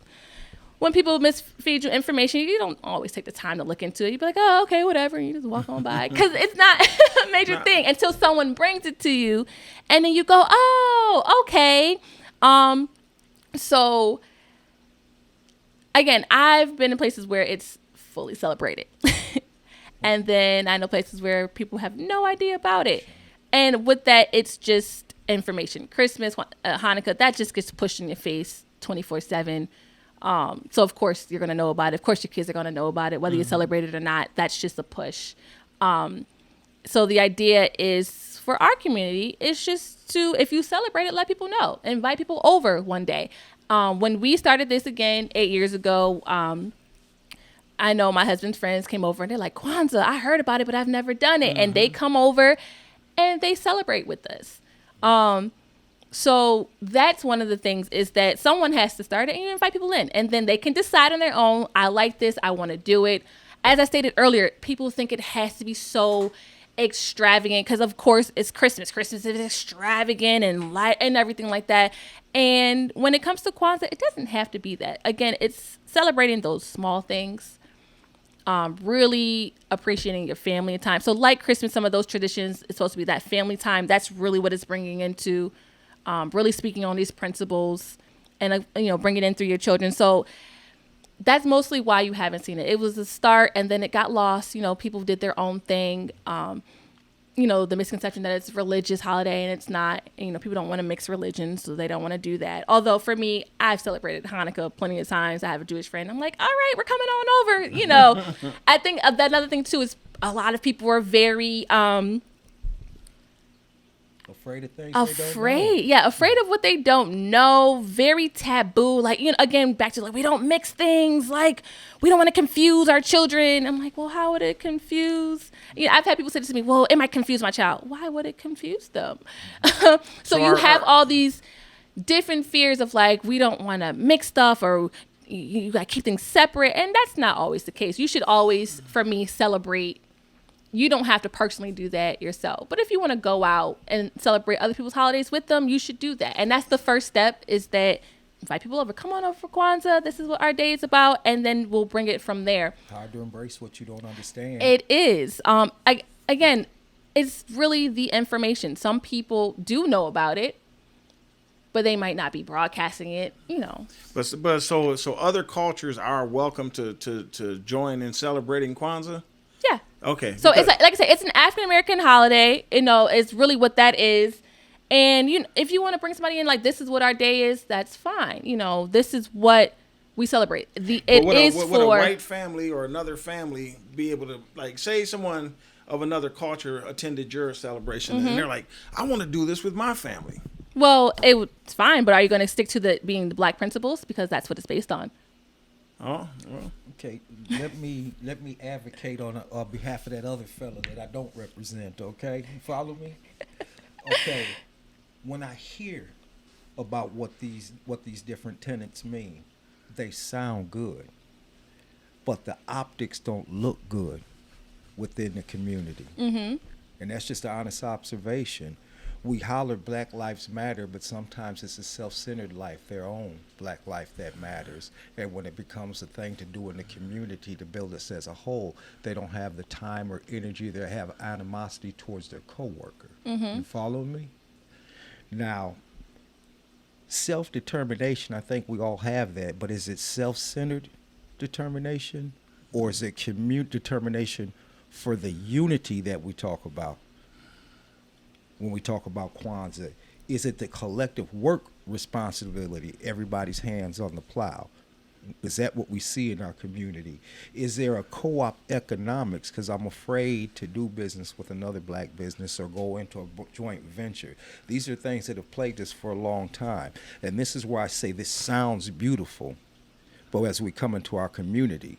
Speaker 3: when people misfeed you information, you don't always take the time to look into it. You be like, oh, okay, whatever. And you just walk on by, because it's not a major thing until someone brings it to you. And then you go, oh, okay. So again, I've been in places where it's fully celebrated. And then I know places where people have no idea about it. And with that, it's just information. Christmas, Hanukkah, that just gets pushed in your face 24/7. So of course you're going to know about it. Of course your kids are going to know about it, whether you celebrate it or not. That's just a push. So the idea is for our community is just to, if you celebrate it, let people know. Invite people over one day. When we started this again 8 years ago, I know my husband's friends came over and they're like, Kwanzaa, I heard about it, but I've never done it. And they come over and they celebrate with us. So that's one of the things is that someone has to start it and you invite people in. And then they can decide on their own, I like this, I want to do it. As I stated earlier, people think it has to be so extravagant because of course it's Christmas. Christmas is extravagant and light and everything like that. And when it comes to Kwanzaa, it doesn't have to be that. Again, it's celebrating those small things, really appreciating your family time. So like Christmas, some of those traditions, it's supposed to be that family time. That's really what it's bringing into, really speaking on these principles and, bringing it in through your children. So that's mostly why you haven't seen it. It was a start and then it got lost. People did their own thing. The misconception that it's a religious holiday and it's not. People don't want to mix religions, so they don't want to do that. Although for me, I've celebrated Hanukkah plenty of times. I have a Jewish friend. I'm like, all right, we're coming on over. I think that another thing too is a lot of people are very
Speaker 1: afraid of things.
Speaker 3: Afraid of what they don't know. Very taboo. Like, again, back to like, we don't mix things. Like, we don't want to confuse our children. I'm like, well, how would it confuse? I've had people say this to me, well, it might confuse my child. Why would it confuse them? So you have all these different fears of like, we don't want to mix stuff or you got to keep things separate. And that's not always the case. You should always, for me, celebrate. You don't have to personally do that yourself. But if you want to go out and celebrate other people's holidays with them, you should do that. And that's the first step is that invite people over. Come on over for Kwanzaa. This is what our day is about. And then we'll bring it from there.
Speaker 1: Hard to embrace what you don't understand.
Speaker 3: It is. Again, it's really the information. Some people do know about it, but they might not be broadcasting it,
Speaker 2: But so other cultures are welcome to join in celebrating Kwanzaa?
Speaker 3: Yeah.
Speaker 2: Okay.
Speaker 3: So it's like I said, it's an African American holiday. It's really what that is. And if you want to bring somebody in, like this is what our day is, that's fine. This is what we celebrate. Would
Speaker 2: a white family or another family be able to, like, say someone of another culture attended your celebration and they're like, I want to do this with my family?
Speaker 3: Well, it's fine, but are you going to stick to being the Black principles because that's what it's based on?
Speaker 2: Oh, well.
Speaker 1: Okay, let me advocate on behalf of that other fella that I don't represent, okay? You follow me? Okay, when I hear about what these different tenets mean, they sound good, but the optics don't look good within the community. Mm-hmm. And that's just an honest observation. We holler Black Lives Matter, but sometimes it's a self-centered life, their own Black life that matters. And when it becomes a thing to do in the community to build us as a whole, they don't have the time or energy. They have animosity towards their coworker. Mm-hmm. You follow me? Now, self-determination, I think we all have that, but is it self-centered determination or is it determination for the unity that we talk about? When we talk about Kwanzaa, is it the collective work responsibility, everybody's hands on the plow? Is that what we see in our community? Is there a co-op economics? Because I'm afraid to do business with another Black business or go into a joint venture. These are things that have plagued us for a long time. And this is where I say this sounds beautiful, but as we come into our community,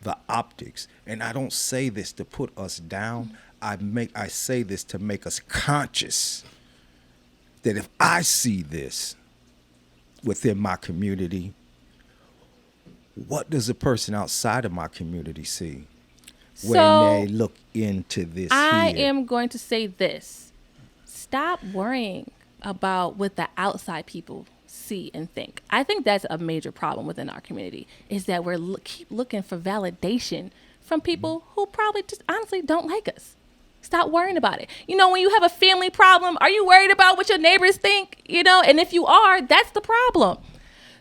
Speaker 1: the optics, and I don't say this to put us down, I say this to make us conscious that if I see this within my community, what does a person outside of my community see when they look into this?
Speaker 3: I am going to say this. Stop worrying about what the outside people see and think. I think that's a major problem within our community is that we're keep looking for validation from people who probably just honestly don't like us. Stop worrying about it. When you have a family problem, are you worried about what your neighbors think? And if you are, that's the problem.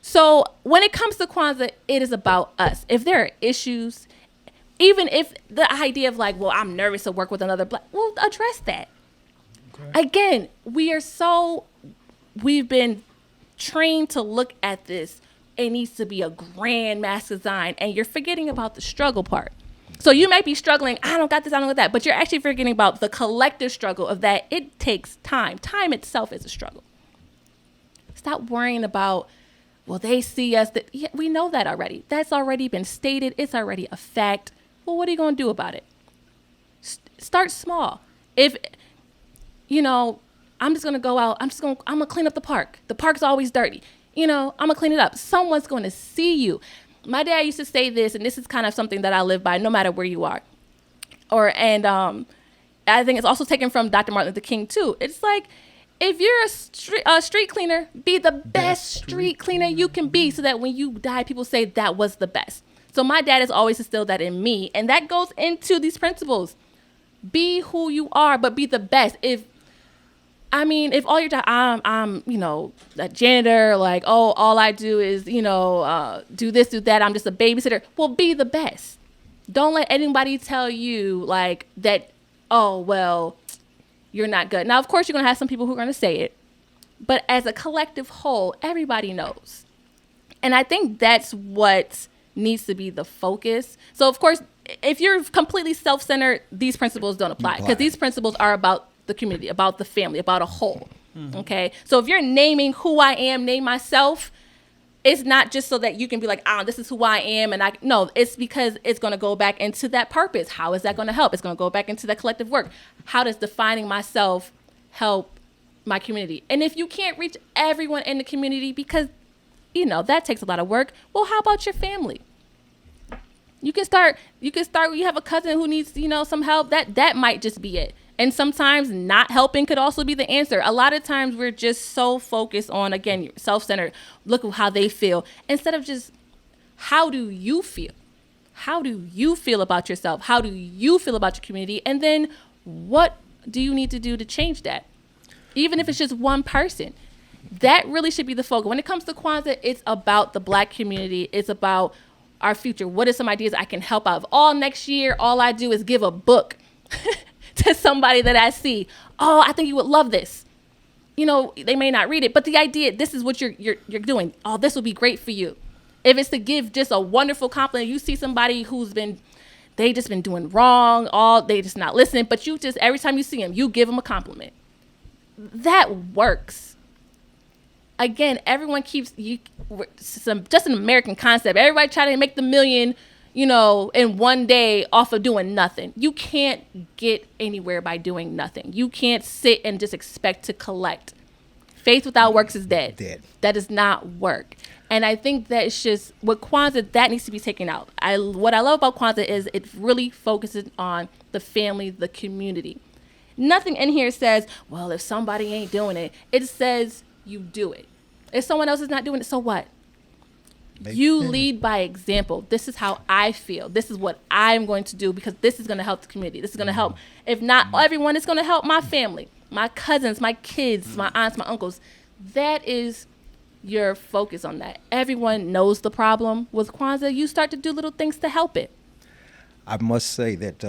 Speaker 3: So when it comes to Kwanzaa, it is about us. If there are issues, Even if the idea of like, well, I'm nervous to work with another black, well, address that. Okay. Again, we've been trained to look at this. It needs to be a grand mass design, and you're forgetting about the struggle part. So you might be struggling, I don't got this, I don't got that, but you're actually forgetting about the collective struggle of that. It takes time. Time itself is a struggle. Stop worrying about, well, they see us. Yeah, we know that already. That's already been stated. It's already a fact. Well, what are you going to do about it? Start small. If, I'm just going to go out. I'm going to clean up the park. The park's always dirty. I'm going to clean it up. Someone's going to see you. My dad used to say this, and this is kind of something that I live by no matter where you are. I think it's also taken from Dr. Martin Luther King, too. It's like, if you're a street cleaner, be the best street cleaner you can be so that when you die, people say that was the best. So my dad has always instilled that in me, and that goes into these principles. Be who you are, but be the best. If all your time I'm a janitor, like, oh, all I do is, do this, do that, I'm just a babysitter. Well, be the best. Don't let anybody tell you like that, oh, well, you're not good. Now, of course, you're going to have some people who are going to say it, but as a collective whole, everybody knows. And I think that's what needs to be the focus. So, of course, if you're completely self-centered, these principles don't apply, because these principles are about the community, about the family, about a whole. Mm-hmm. Okay. So if you're naming who I am, name myself, it's not just so that you can be like, this is who I am. And no, it's because it's going to go back into that purpose. How is that going to help? It's going to go back into that collective work. How does defining myself help my community? And if you can't reach everyone in the community because, that takes a lot of work. Well, how about your family? You can start, you have a cousin who needs, some help. That might just be it. And sometimes not helping could also be the answer. A lot of times we're just so focused on, again, self-centered, look at how they feel, instead of just, how do you feel? How do you feel about yourself? How do you feel about your community? And then what do you need to do to change that? Even if it's just one person. That really should be the focus. When it comes to Kwanzaa, it's about the Black community. It's about our future. What are some ideas I can help out of? All next year, all I do is give a book to somebody that I see. Oh, I think you would love this. They may not read it, but the idea, this is what you're doing. Oh, this will be great for you. If it's to give just a wonderful compliment, you see somebody they just been doing wrong, they just not listening, but you just, every time you see them, you give them a compliment. That works. Again, everyone keeps, just an American concept. Everybody trying to make the million, in one day off of doing nothing. You can't get anywhere by doing nothing. You can't sit and just expect to collect. Faith without works is dead. That does not work. And I think that it's just, with Kwanzaa, that needs to be taken out. What I love about Kwanzaa is it really focuses on the family, the community. Nothing in here says, well, if somebody ain't doing it, it says you do it. If someone else is not doing it, so what? You lead by example. This is how I feel. This is what I'm going to do because this is going to help the community. This is going to help. If not everyone, it's going to help my family, my cousins, my kids, my aunts, my uncles. That is your focus on that. Everyone knows the problem with Kwanzaa. You start to do little things to help it.
Speaker 1: I must say that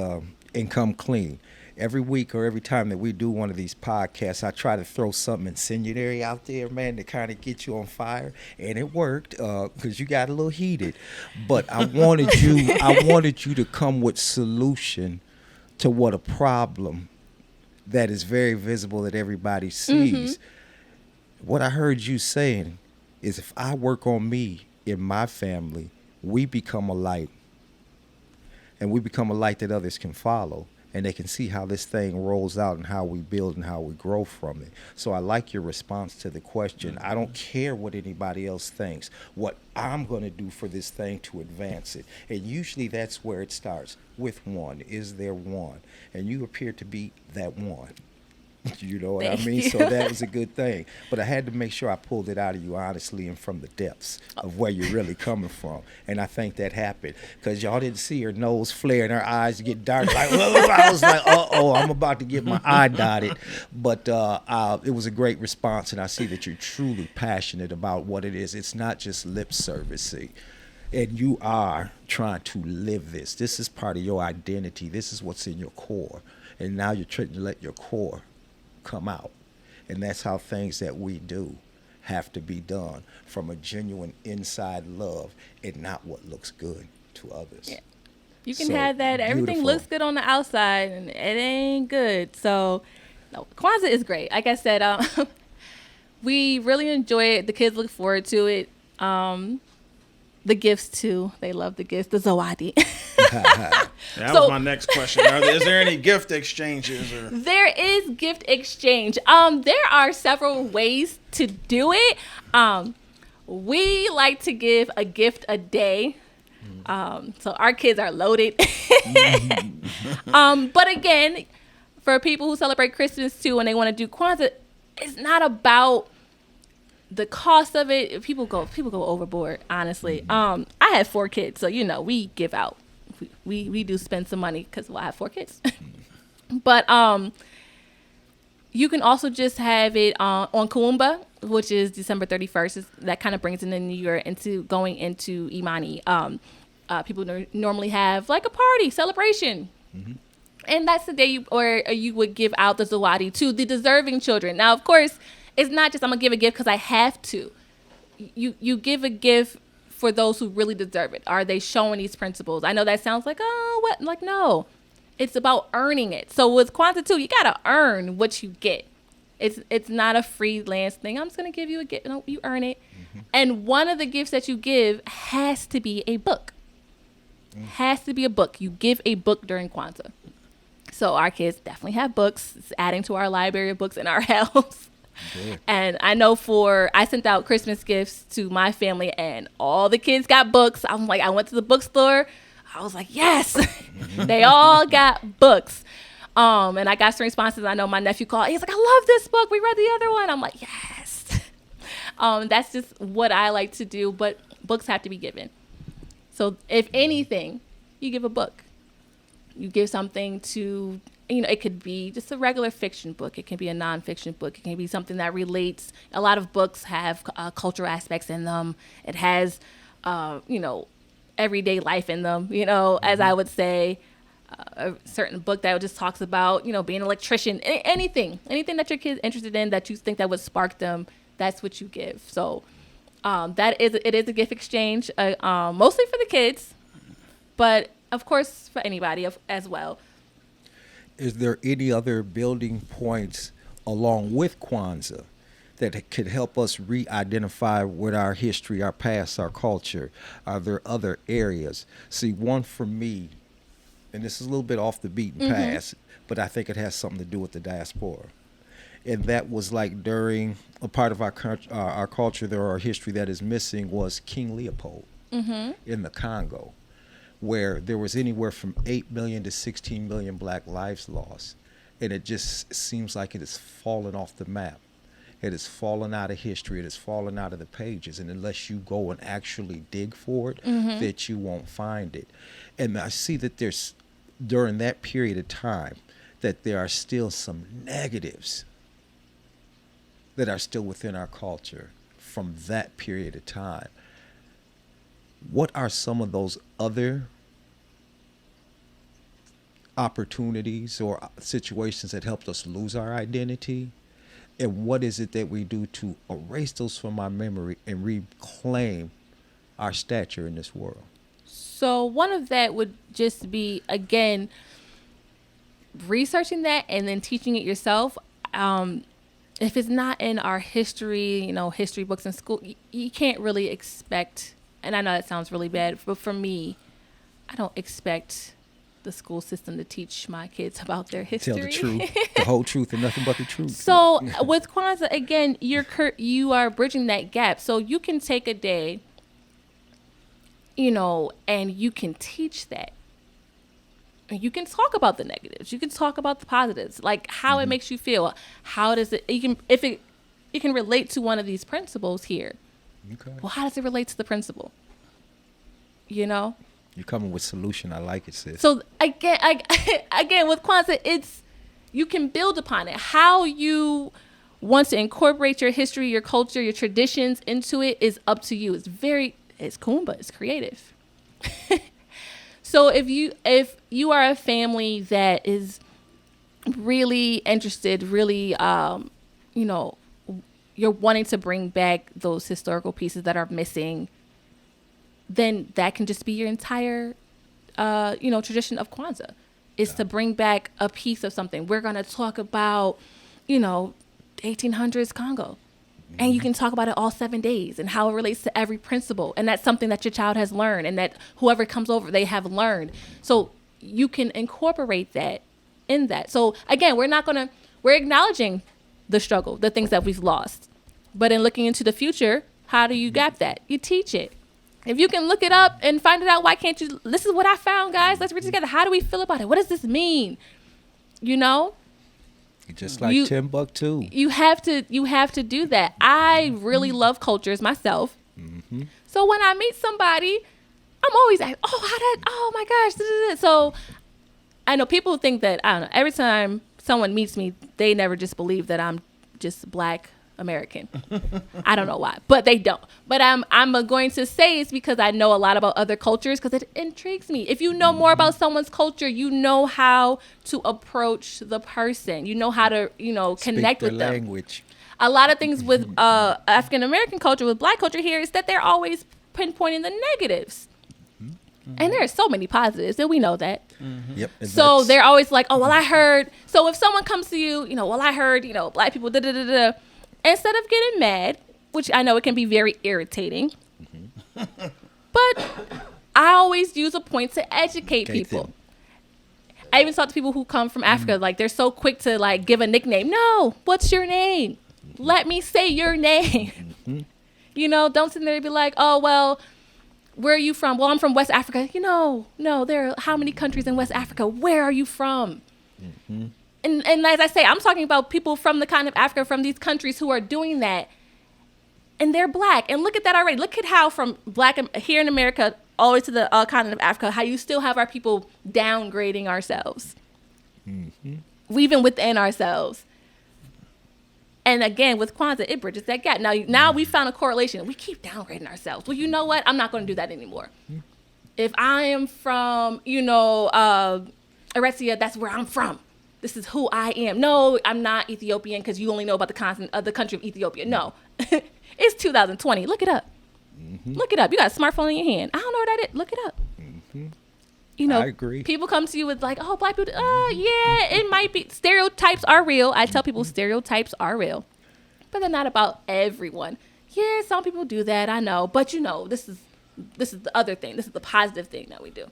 Speaker 1: and come clean. Every week or every time that we do one of these podcasts, I try to throw something incendiary out there, man, to kind of get you on fire. And it worked because you got a little heated. But I wanted you to come with solution to what a problem that is very visible that everybody sees. Mm-hmm. What I heard you saying is if I work on me in my family, we become a light. And we become a light that others can follow. And they can see how this thing rolls out and how we build and how we grow from it. So I like your response to the question. I don't care what anybody else thinks. What I'm going to do for this thing to advance it. And usually that's where it starts, with one. Is there one? And you appear to be that one. You know what I mean? So that was a good thing. But I had to make sure I pulled it out of you honestly and from the depths of where you're really coming from. And I think that happened because y'all didn't see her nose flare and her eyes get dark. Like, I was like, I'm about to get my eye dotted. But it was a great response, and I see that you're truly passionate about what it is. It's not just lip service. and you are trying to live this. This is part of your identity. This is what's in your core. And now you're trying to let your core come out. And that's how things that we do have to be done from a genuine inside love and not what looks good to others.
Speaker 3: Yeah. You can have that. Everything
Speaker 1: beautiful.
Speaker 3: looks good on the outside, and it ain't good. So, no, Kwanzaa is great. Like I said, we really enjoy it. The kids look forward to it. The gifts too. They love the gifts. The zawadi.
Speaker 2: That was my next question. Is there any gift exchanges? Or?
Speaker 3: There is gift exchange. There are several ways to do it. We like to give a gift a day. So our kids are loaded. But again, for people who celebrate Christmas too and they want to do Kwanzaa, it's not about the cost of it. People go overboard, honestly. I have 4 kids, so we give out. We do spend some money because I have 4 kids. But you can also just have it on Kwanzaa, which is December 31st. That kind of brings in the new year into going into Imani. People normally have like a party celebration. Mm-hmm. And that's the day you would give out the zawadi to the deserving children. Now, of course, it's not just I'm going to give a gift because I have to. You give a gift for those who really deserve it. Are they showing these principles? I know that sounds like, oh, what? Like, no. It's about earning it. So with Kwanzaa too, you got to earn what you get. It's not a freelance thing. I'm just going to give you a gift. No, you earn it. Mm-hmm. And one of the gifts that you give has to be a book. Has to be a book. You give a book during Kwanzaa. So our kids definitely have books. It's adding to our library of books in our house. Good. And I know I sent out Christmas gifts to my family and all the kids got books. I'm like, I went to the bookstore. I was like, yes, they all got books. And I got some responses. I know my nephew called. He's like, I love this book. We read the other one. I'm like, yes. That's just what I like to do. But books have to be given. So if anything, you give a book. You give something to, it could be just a regular fiction book. It can be a nonfiction book. It can be something that relates. A lot of books have cultural aspects in them. It has, everyday life in them, as I would say. A certain book that just talks about, being an electrician, anything that your kid's interested in that you think that would spark them, that's what you give. So it is a gift exchange, mostly for the kids, but of course for anybody as well.
Speaker 1: Is there any other building points along with Kwanzaa that could help us re-identify with our history, our past, our culture? Are there other areas? See, one for me, and this is a little bit off the beaten path, but I think it has something to do with the diaspora. And that was like during a part of our culture, our history that is missing was King Leopold in the Congo, where there was anywhere from 8 million to 16 million black lives lost. And it just seems like it has fallen off the map. It has fallen out of history. It has fallen out of the pages. And unless you go and actually dig for it, that you won't find it. And I see that there's, during that period of time, that there are still some negatives that are still within our culture from that period of time. What are some of those other opportunities or situations that helped us lose our identity? And what is it that we do to erase those from our memory and reclaim our stature in this world?
Speaker 3: So one of that would just be, again, researching that and then teaching it yourself. If it's not in our history, history books in school, you can't really expect, and I know that sounds really bad, but for me, I don't expect the school system to teach my kids about their history.
Speaker 1: Tell the truth, the whole truth, and nothing but the truth.
Speaker 3: So with Kwanzaa, again, you are bridging that gap. So you can take a day, and you can teach that. You can talk about the negatives. You can talk about the positives, like how it makes you feel. How does it? You can relate to one of these principles here. Okay. Well, how does it relate to the principle?
Speaker 1: You're coming with solution. I like it, sis.
Speaker 3: So again, with Kwanzaa, you can build upon it. How you want to incorporate your history, your culture, your traditions into it is up to you. It's very It's Kumba. It's creative. So if you are a family that is really interested, really, you're wanting to bring back those historical pieces that are missing, then that can just be your entire, tradition of Kwanzaa, is to bring back a piece of something. We're going to talk about, 1800s Congo. And you can talk about it all 7 days and how it relates to every principle. And that's something that your child has learned and that whoever comes over, they have learned. So you can incorporate that in that. So again, we're acknowledging the struggle, the things that we've lost. But in looking into the future, how do you gap that? You teach it. If you can look it up and find it out, why can't you? This is what I found, guys. Let's read it together. How do we feel about it? What does this mean?
Speaker 1: Just like Timbuktu.
Speaker 3: You have to do that. I really love cultures myself. Mm-hmm. So when I meet somebody, I'm always like, oh my gosh. So I know people think that, I don't know, every time someone meets me, they never just believe that I'm just Black American. I don't know why, but they don't. But I'm going to say it's because I know a lot about other cultures, because it intrigues me. If you know more about someone's culture, you know how to approach the person. You know how to, connect with them.
Speaker 1: Language.
Speaker 3: A lot of things with African American culture, with Black culture here, is that they're always pinpointing the negatives. Mm-hmm. And there are so many positives, and we know that. Mm-hmm. Yep. So they're always like, oh, well, I heard. So if someone comes to you, well, I heard, Black people, da-da-da-da. Instead of getting mad, which I know it can be very irritating, mm-hmm. but I always use a point to educate people. Them. I even talk to people who come from Africa, like they're so quick to like give a nickname. No, what's your name? Mm-hmm. Let me say your name. Mm-hmm. Don't sit there and be like, oh, well, where are you from? Well, I'm from West Africa. No, there are how many countries in West Africa? Where are you from? Mm-hmm. And as I say, I'm talking about people from the continent of Africa, from these countries who are doing that. And they're Black. And look at that already. Look at how from Black here in America all the way to the continent of Africa, how you still have our people downgrading ourselves. Mm-hmm. Even within ourselves. And again, with Kwanzaa, it bridges that gap. Now we found a correlation. We keep downgrading ourselves. Well, you know what? I'm not going to do that anymore. Mm-hmm. If I am from, Eritrea, that's where I'm from. This is who I am. No, I'm not Ethiopian because you only know about the country of Ethiopia. No, it's 2020. Look it up. Mm-hmm. Look it up. You got a smartphone in your hand. I don't know what that is. Look it up. Mm-hmm. I agree. People come to you with like, oh, Black people. Yeah, it might be. Stereotypes are real. I tell people stereotypes are real, but they're not about everyone. Yeah, some people do that. I know, but this is the other thing. This is the positive thing that we do.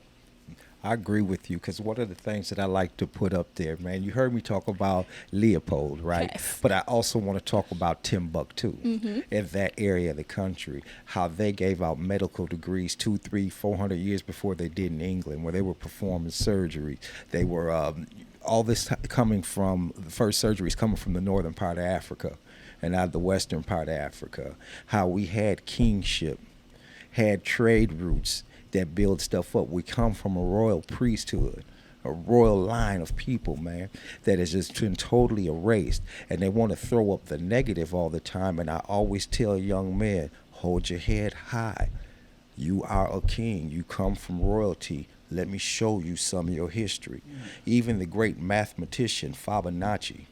Speaker 1: I agree with you, because one of the things that I like to put up there, man, you heard me talk about Leopold, right? Yes. But I also want to talk about Timbuktu, mm-hmm. in that area of the country, how they gave out medical degrees 200, 300, 400 years before they did in England, where they were performing surgery. They were, all this coming from, the first surgeries coming from the northern part of Africa and out of the western part of Africa, how we had kingship, had trade routes that build stuff up. We come from a royal priesthood, a royal line of people, man, that has just been totally erased. And they want to throw up the negative all the time. And I always tell young men, hold your head high. You are a king. You come from royalty. Let me show you some of your history. Even the great mathematician Fibonacci,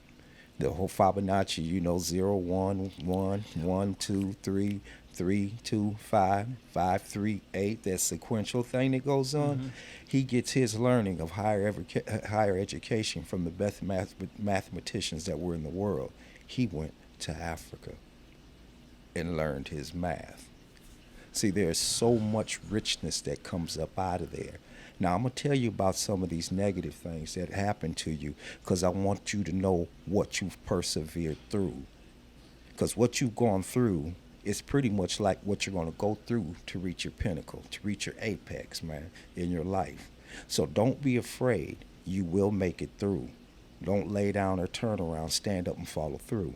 Speaker 1: the whole Fibonacci, 0, 1, 1, 1, 2, 3, 3, 2, 5, 5, 3, 8, that sequential thing that goes on. Mm-hmm. He gets his learning of higher education from the best mathematicians that were in the world. He went to Africa and learned his math. See, there's so much richness that comes up out of there. Now, I'm going to tell you about some of these negative things that happen to you, because I want you to know what you've persevered through. Because what you've gone through, it's pretty much like what you're going to go through to reach your pinnacle, to reach your apex, man, in your life. So don't be afraid. You will make it through. Don't lay down or turn around. Stand up and follow through.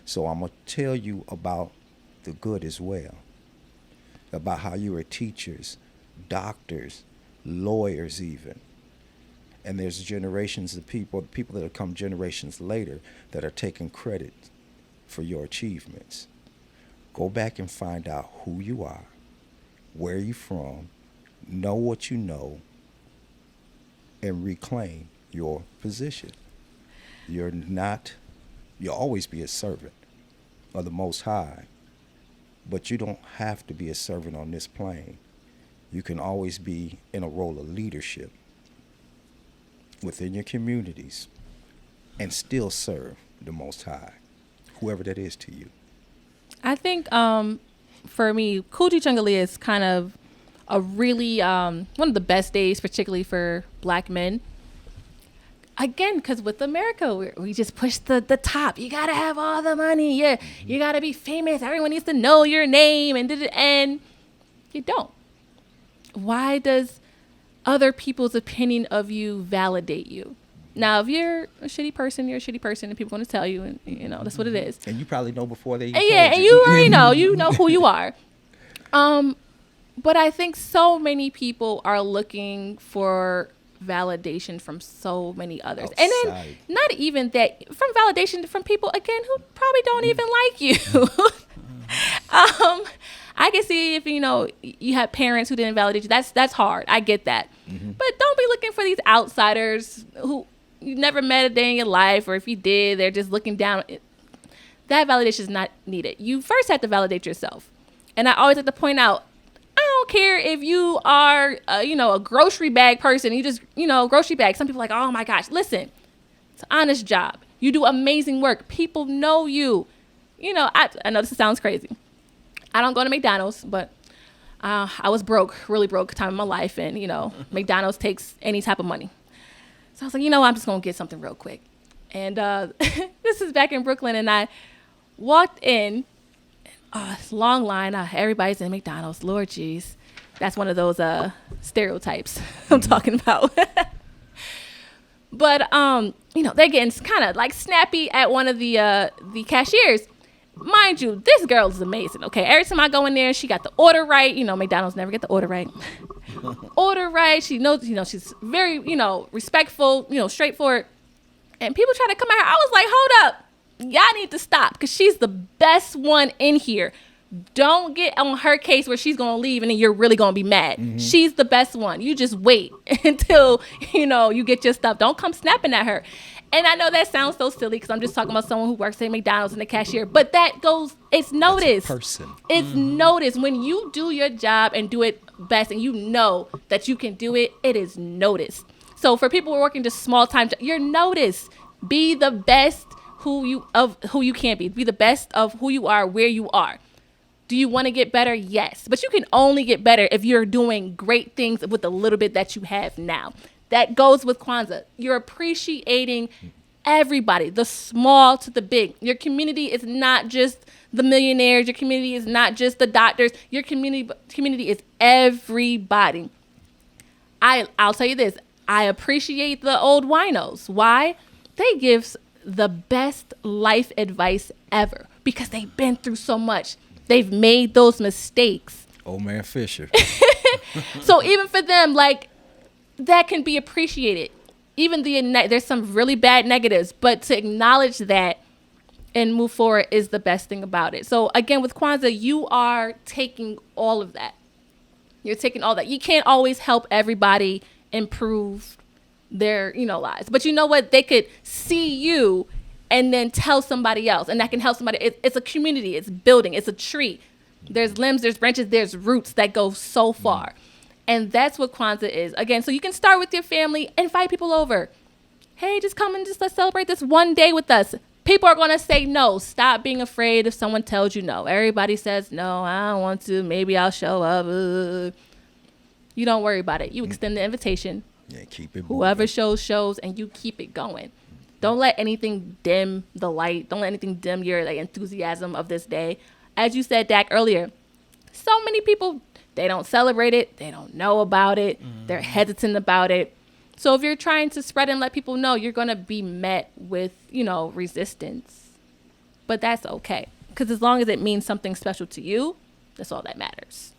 Speaker 1: So I'm going to tell you about the good as well, about how you are teachers, doctors, lawyers even. And there's generations of people that have come generations later that are taking credit for your achievements. Go back and find out who you are, where you from, know what you know, and reclaim your position. You'll always be a servant of the Most High, but you don't have to be a servant on this plane. You can always be in a role of leadership within your communities and still serve the Most High, whoever that is to you.
Speaker 3: I think for me, Kuji Chungalia is kind of a really one of the best days, particularly for Black men. Again, because with America, we just push the top. You got to have all the money. Yeah, you got to be famous. Everyone needs to know your name. And you don't. Why does other people's opinion of you validate you? Now, if you're a shitty person, you're a shitty person, and people are going to tell you, and that's what it is.
Speaker 1: And you probably know before they
Speaker 3: and you already know. You know who you are. But I think so many people are looking for validation from so many others.
Speaker 1: Outside.
Speaker 3: And then not even that, from validation from people, again, who probably don't even like you. I can see if, you have parents who didn't validate you. That's hard. I get that. Mm-hmm. But don't be looking for these outsiders who you never met a day in your life, or if you did, they're just looking down. That validation is not needed. You first have to validate yourself. And I always like to point out, I don't care if you are, a grocery bag person. You just, grocery bag. Some people are like, oh my gosh, listen, it's an honest job. You do amazing work. People know you. I know this sounds crazy. I don't go to McDonald's, but I was broke, really broke time in my life. And, McDonald's takes any type of money. So I was like, I'm just going to get something real quick. And this is back in Brooklyn. And I walked in. It's a long line. Everybody's in McDonald's. Lord jeez. That's one of those stereotypes I'm talking about. But, they're getting kind of like snappy at one of the cashiers. Mind you, this girl is amazing, okay? Every time I go in there, she got the order right. McDonald's never get the order right. Order right. She knows, she's very, respectful, straightforward. And people try to come at her. I was like, hold up. Y'all need to stop, because she's the best one in here. Don't get on her case where she's going to leave and then you're really going to be mad. Mm-hmm. She's the best one. You just wait until, you get your stuff. Don't come snapping at her. And I know that sounds so silly because I'm just talking about someone who works at McDonald's and the cashier, but it's noticed. It's noticed. When you do your job and do it best and you know that you can do it, it is noticed. So for people who are working just small time, you're noticed. Be the best who you can be. Be the best of who you are, where you are. Do you want to get better? Yes. But you can only get better if you're doing great things with the little bit that you have now. That goes with Kwanzaa. You're appreciating everybody, the small to the big. Your community is not just the millionaires. Your community is not just the doctors. Your community is everybody. I'll tell you this. I appreciate the old winos. Why? They give the best life advice ever because they've been through so much. They've made those mistakes.
Speaker 1: Old man Fisher.
Speaker 3: So even for them, that can be appreciated. Even there's some really bad negatives, but to acknowledge that and move forward is the best thing about it. So again, with Kwanzaa, you are taking all of that. You're taking all that. You can't always help everybody improve their, lives. But you know what? They could see you and then tell somebody else, and that can help somebody. It's a community. It's building. It's a tree. There's limbs, there's branches, there's roots that go so far. And that's what Kwanzaa is. Again, so you can start with your family, invite people over. Hey, just come and let's celebrate this one day with us. People are going to say no. Stop being afraid if someone tells you no. Everybody says, no, I don't want to. Maybe I'll show up. You don't worry about it. You extend the invitation.
Speaker 1: Yeah, keep it moving.
Speaker 3: Whoever shows, and you keep it going. Don't let anything dim the light. Don't let anything dim your enthusiasm of this day. As you said, Dack, earlier, so many people, they don't celebrate it. They don't know about it. Mm-hmm. They're hesitant about it. So if you're trying to spread and let people know, you're going to be met with, resistance. But that's okay. Because as long as it means something special to you, that's all that matters.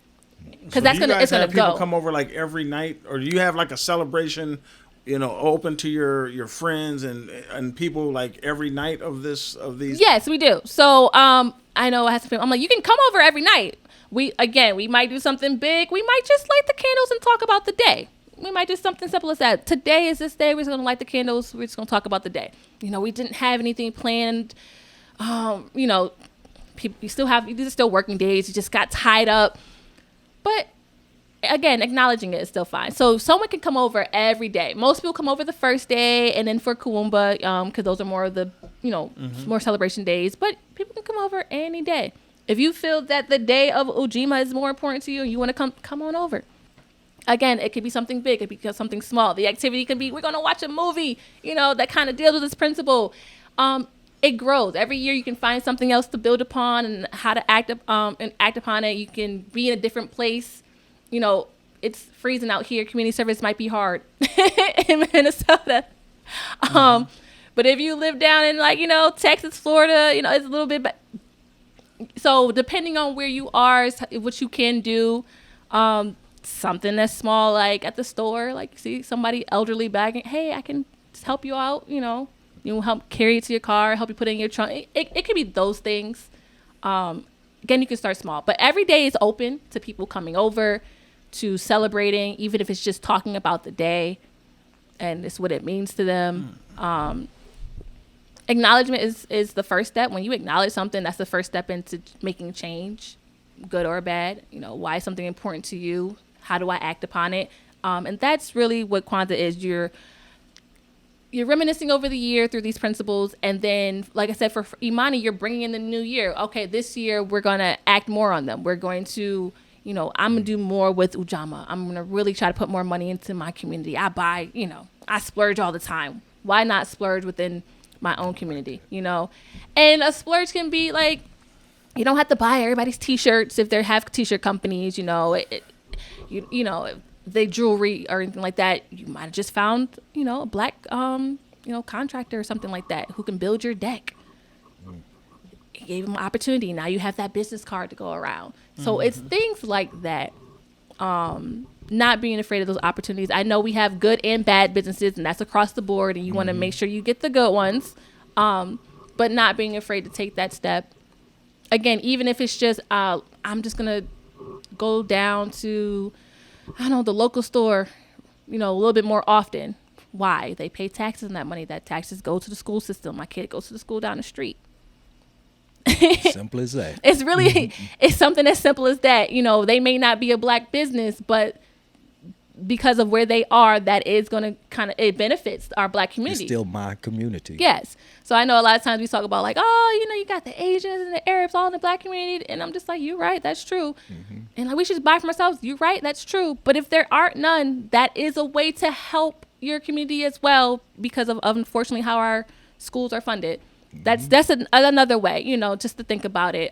Speaker 3: Because
Speaker 2: It's gonna go.
Speaker 3: People
Speaker 2: come over every night, or do you have a celebration open to your friends and people like every night of these?
Speaker 3: Yes, we do. So I know I have some people. I'm like, you can come over every night. We might do something big. We might just light the candles and talk about the day. We might do something simple as that. Today is this day. We're just going to light the candles. We're just going to talk about the day. We didn't have anything planned. People, these are still working days. You just got tied up. But again, acknowledging it is still fine. So someone can come over every day. Most people come over the first day, and then for Kuumba, because those are more of the, more celebration days. But people can come over any day. If you feel that the day of Ujima is more important to you, and you want to come on over. Again, it could be something big. It could be something small. The activity could be, we're going to watch a movie, that kind of deals with this principle. It grows. Every year you can find something else to build upon and how to act upon it. You can be in a different place. It's freezing out here. Community service might be hard in Minnesota. But if you live down in Texas, Florida, it's a little bit. So depending on where you are, is what you can do. Something that's small, like at the store, like you see somebody elderly bagging, hey, I can just help you out, you help carry it to your car, help you put it in your trunk. It could be those things. Again, you can start small, but every day is open to people coming over, to celebrating, even if it's just talking about the day and it's what it means to them. Acknowledgement is the first step. When you acknowledge something, that's the first step into making change, good or bad. Why is something important to you? How do I act upon it? And that's really what Kwanzaa is. You're reminiscing over the year through these principles. And then, like I said, for Imani, you're bringing in the new year. Okay, this year we're going to act more on them. We're going to, I'm going to do more with Ujamaa. I'm going to really try to put more money into my community. I buy, I splurge all the time. Why not splurge within my own community, And a splurge can be like, you don't have to buy everybody's T-shirts if they have T-shirt companies, if they jewelry or anything like that. You might have just found, a black, contractor or something like that who can build your deck. You gave them an opportunity. Now you have that business card to go around. So it's things like that. Not being afraid of those opportunities. I know we have good and bad businesses, and that's across the board, and you want to make sure you get the good ones, but not being afraid to take that step. Again, even if it's just, I'm just going to go down to, the local store, a little bit more often. Why? They pay taxes on that money. That taxes go to the school system. My kid goes to the school down the street.
Speaker 1: Simple as that.
Speaker 3: It's really, it's something as simple as that. They may not be a black business, but because of where they are, that is going to it benefits our black community.
Speaker 1: It's still my community.
Speaker 3: Yes. So I know a lot of times we talk about like, you got the Asians and the Arabs all in the black community. And I'm just like, you're right. That's true. And like, we should buy from ourselves. You're right. That's true. But if there aren't none, that is a way to help your community as well, because of unfortunately how our schools are funded. That's another way, just to think about it.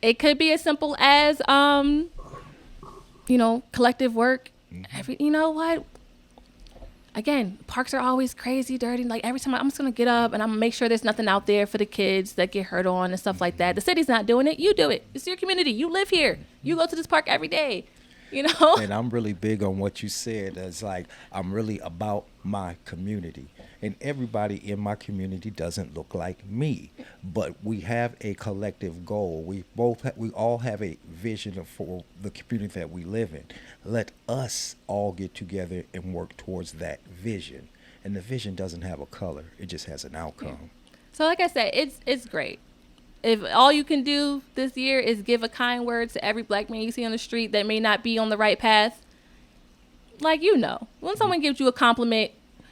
Speaker 3: It could be as simple as, collective work. What? Again, parks are always crazy, dirty. Like every time I'm just going to get up and I'm going to make sure there's nothing out there for the kids that get hurt on and stuff like that. The city's not doing it. You do it. It's your community. You live here. You go to this park every day.
Speaker 1: And I'm really big on what you said. It's like, I'm really about my community. And everybody in my community doesn't look like me, but we have a collective goal. We all have a vision for the community that we live in. Let us all get together and work towards that vision. And the vision doesn't have a color. It just has an outcome.
Speaker 3: So like I said, it's great. If all you can do this year is give a kind word to every black man you see on the street that may not be on the right path, like, when someone gives you a compliment,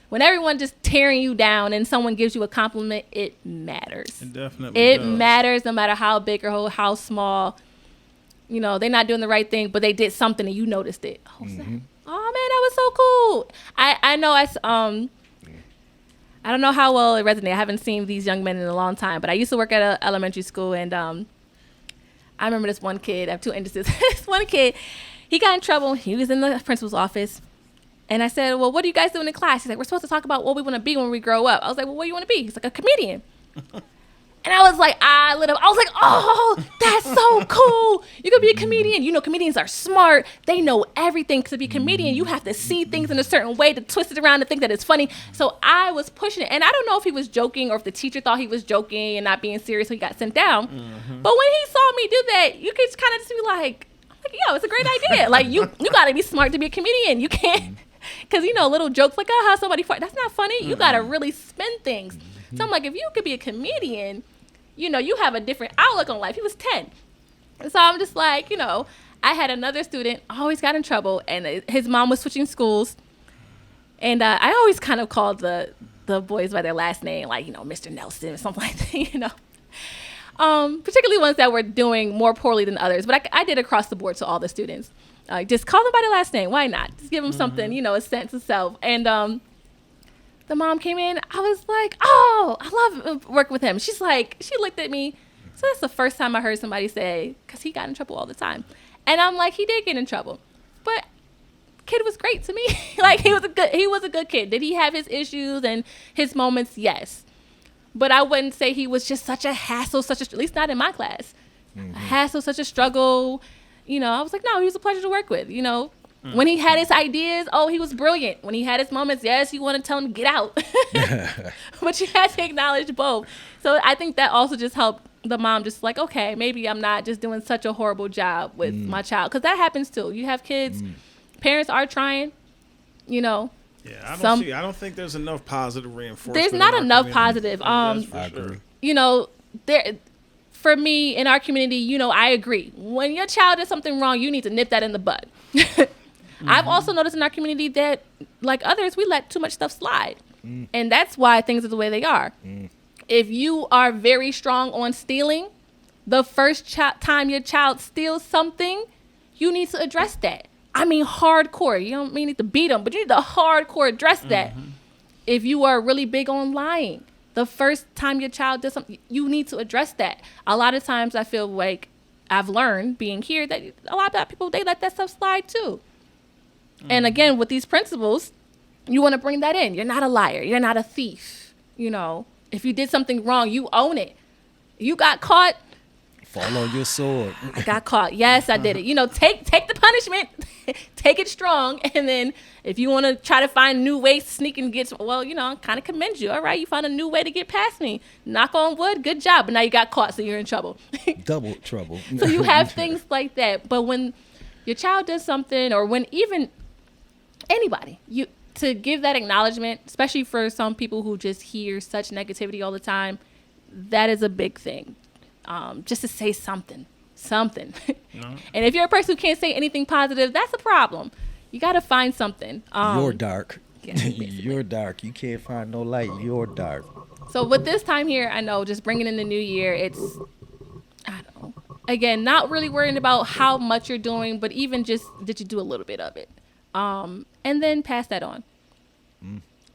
Speaker 3: when everyone just tearing you down and someone gives you a compliment, it matters.
Speaker 2: It definitely does.
Speaker 3: Matters no matter how big or how small. They're not doing the right thing, but they did something and you noticed it. Oh, man, that was so cool. I know I don't know how well it resonates. I haven't seen these young men in a long time, but I used to work at an elementary school, and I remember this one kid. I have two instances. This one kid, he got in trouble. He was in the principal's office. And I said, well, what are you guys doing in class? He's like, we're supposed to talk about what we want to be when we grow up. I was like, well, what do you want to be? He's like, a comedian. And I was like, I lit up. I was like, oh, that's so cool. You could be a comedian. You know, comedians are smart. They know everything. To be a comedian, you have to see things in a certain way to twist it around to think that it's funny. So I was pushing it. And I don't know if he was joking or if the teacher thought he was joking and not being serious, so he got sent down. Mm-hmm. But when he saw me do that, you could kind of just be like, yo, it's a great idea. Like, you got to be smart to be a comedian. You can't, because, you know, little jokes like, oh, how somebody fart, that's not funny. You got to really spin things. So I'm like, if you could be a comedian, you know, you have a different outlook on life. He was 10. So I'm just like, you know, I had another student, always got in trouble, and his mom was switching schools. And I always kind of called the boys by their last name, like, you know, Mr. Nelson or something like that, you know. Particularly ones that were doing more poorly than others. But I did across the board to all the students. Just call them by their last name. Why not? Just give them something, you know, a sense of self. And the mom came in. I was like, oh, I love working with him. She's like, she looked at me. So that's the first time I heard somebody say, because he got in trouble all the time. And I'm like, he did get in trouble. But kid was great to me. Like, he was a good kid. Did he have his issues and his moments? Yes. But I wouldn't say he was just such a hassle, at least not in my class. A hassle, such a struggle. You know, I was like, no, he was a pleasure to work with, you know. When he had his ideas, oh, he was brilliant. When he had his moments, yes, you want to tell him, get out. But you had to acknowledge both. So I think that also just helped the mom just like, okay, maybe I'm not just doing such a horrible job with my child. Because that happens too. You have kids, parents are trying, you know.
Speaker 2: Yeah, I don't think there's enough positive reinforcement.
Speaker 3: There's not enough positive.
Speaker 2: I agree.
Speaker 3: You know, for me in our community, you know, I agree. When your child does something wrong, you need to nip that in the bud. I've also noticed in our community that, like others, we let too much stuff slide. And that's why things are the way they are. If you are very strong on stealing, the first time your child steals something, you need to address that. I mean, hardcore. You don't need to beat them, but you need to hardcore address that. If you are really big on lying, the first time your child does something, you need to address that. A lot of times I feel like I've learned being here that a lot of people, they let that stuff slide too. And again, with these principles, you want to bring that in. You're not a liar. You're not a thief. You know, if you did something wrong, you own it. You got caught.
Speaker 1: Fall on your sword.
Speaker 3: I got caught. Yes, I did it. You know, take the punishment. Take it strong. And then if you want to try to find new ways to sneak and get, well, you know, I kind of commend you. All right, you found a new way to get past me. Knock on wood. Good job. But now you got caught, so you're in trouble.
Speaker 1: Double trouble.
Speaker 3: So you have things like that. But when your child does something, or when even anybody, to give that acknowledgement, especially for some people who just hear such negativity all the time, that is a big thing. Just to say something. And if you're a person who can't say anything positive, that's a problem. You got to find something.
Speaker 1: You're dark. Yeah, you're dark. You can't find no light. You're dark.
Speaker 3: So with this time here, I know just bringing in the new year, it's, I don't know. Again, not really worrying about how much you're doing, but even just, did you do a little bit of it? And then pass that on.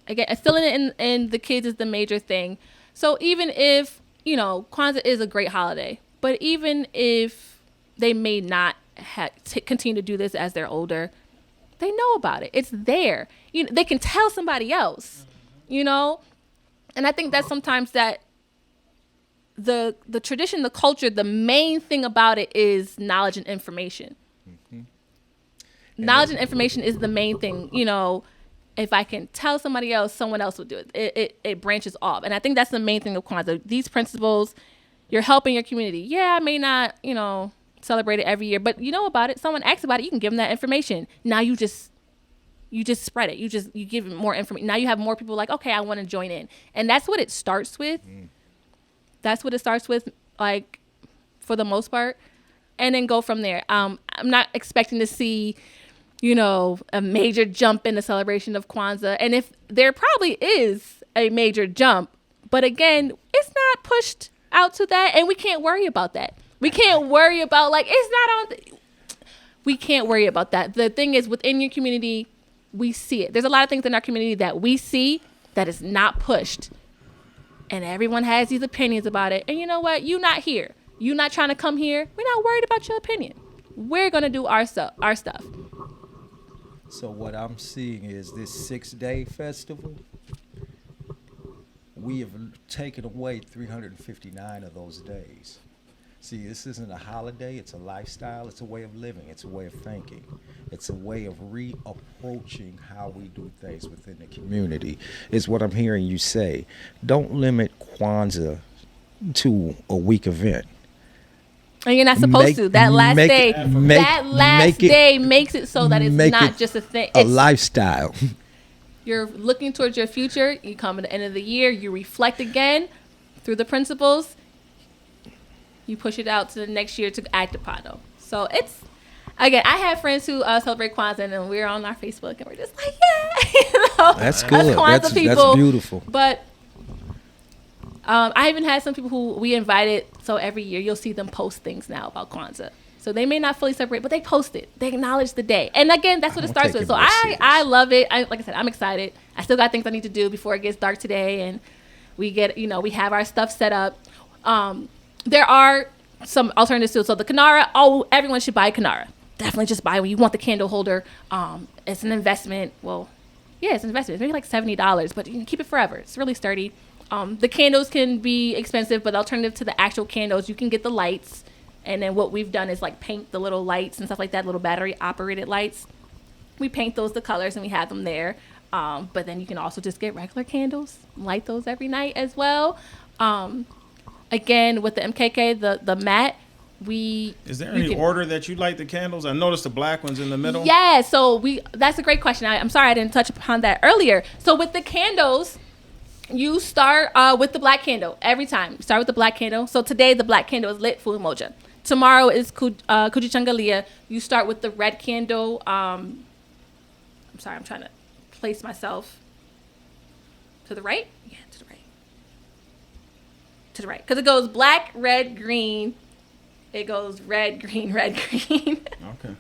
Speaker 3: Again, instilling it in the kids is the major thing. So even if, you know, Kwanzaa is a great holiday, but even if they may not continue to do this as they're older, they know about it. It's there. You know, they can tell somebody else, you know? And I think that sometimes that the tradition, the culture, the main thing about it is knowledge and information. Knowledge and information is the main thing. You know, if I can tell somebody else, someone else will do it. It branches off. And I think that's the main thing of Kwanzaa. These principles, you're helping your community. Yeah, I may not, you know, celebrate it every year, but you know about it. Someone asks about it, you can give them that information. Now you just spread it. You give them more information. Now you have more people like, okay, I want to join in. And that's what it starts with. That's what it starts with, like, for the most part. And then go from there. I'm not expecting to see, you know, a major jump in the celebration of Kwanzaa. And if there probably is a major jump, but again, it's not pushed out to that, and we can't worry about that. We can't worry about, like, it's not on. We can't worry about that. The thing is, within your community, we see it. There's a lot of things in our community that we see that is not pushed. And everyone has these opinions about it. And you know what? You're not here. You're not trying to come here. We're not worried about your opinion. We're going to do our stuff. So
Speaker 1: what I'm seeing is this 6-day festival. we have taken away 359 of those days. See, this isn't a holiday, it's a lifestyle, it's a way of living, it's a way of thinking. It's a way of reapproaching how we do things within the community, is what I'm hearing you say. Don't limit Kwanzaa to a week event.
Speaker 3: And you're not supposed to. That last day, day makes it so that it's not just a thing.
Speaker 1: It's a lifestyle.
Speaker 3: You're looking towards your future. You come at the end of the year, you reflect again through the principles. You push it out to the next year to act upon them. So it's, again, I have friends who celebrate Kwanzaa, and we're on our Facebook, and we're just like, yeah.
Speaker 1: That's good. That's beautiful.
Speaker 3: But I even had some people who we invited, so every year you'll see them post things now about Kwanzaa. So they may not fully celebrate, but they post it. They acknowledge the day. And again, that's what it starts with. So I love it. Like I said, I'm excited. I still got things I need to do before it gets dark today, and we get, we have our stuff set up. There are some alternatives too. So the Kinara, everyone should buy Kinara. Definitely just buy when you want the candle holder. It's an investment. Well, yeah, it's an investment. It's maybe like $70, but you can keep it forever. It's really sturdy. The candles can be expensive, but alternative to the actual candles, you can get the lights. And then what we've done is like paint the little lights and stuff like that, little battery operated lights. We paint those the colors and we have them there. But then you can also just get regular candles, light those every night as well. Again, with the MKK, the mat,
Speaker 2: Is there any order that you light the candles? I noticed the black ones in the middle.
Speaker 3: Yeah, so that's a great question. I'm sorry I didn't touch upon that earlier. So with the candles, you start with the black candle every time. You start with the black candle. So today the black candle is lit for Umoja. Tomorrow is Kujichangalia. You start with the red candle. I'm sorry, I'm trying to place myself to the right. Yeah, to the right. To the right, because it goes black, red, green. It goes red, green, red, green.
Speaker 2: Okay.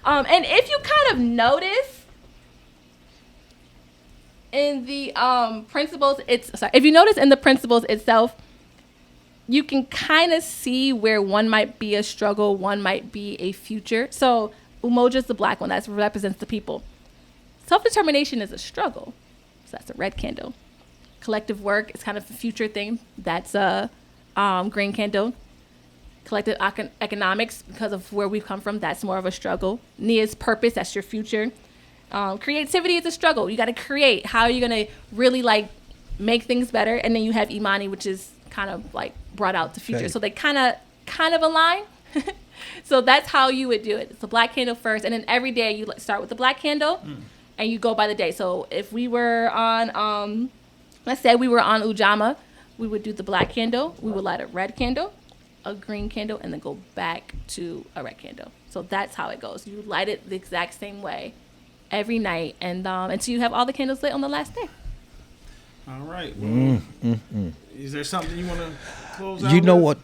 Speaker 3: And if you kind of notice in the principles, if you notice in the principles itself, you can kind of see where one might be a struggle, one might be a future. So Umoja is the black one that represents the people. Self-determination is a struggle. So that's a red candle. Collective work is kind of a future thing. That's a green candle. Collective economics, because of where we've come from, that's more of a struggle. Nia's purpose, that's your future. Creativity is a struggle. You got to create. How are you going to really like make things better? And then you have Imani, which is kind of like brought out the future. Okay. So they kind of align. So that's how you would do it. It's the black candle first, and then every day you start with the black candle, and you go by the day. So if we were on, let's say we were on Ujamaa, we would do the black candle. We would light a red candle, a green candle, and then go back to a red candle. So that's how it goes. You light it the exact same way every night, and until you have all the candles lit on the last day.
Speaker 2: All right. Well, is there something you want to close out?
Speaker 1: You know what?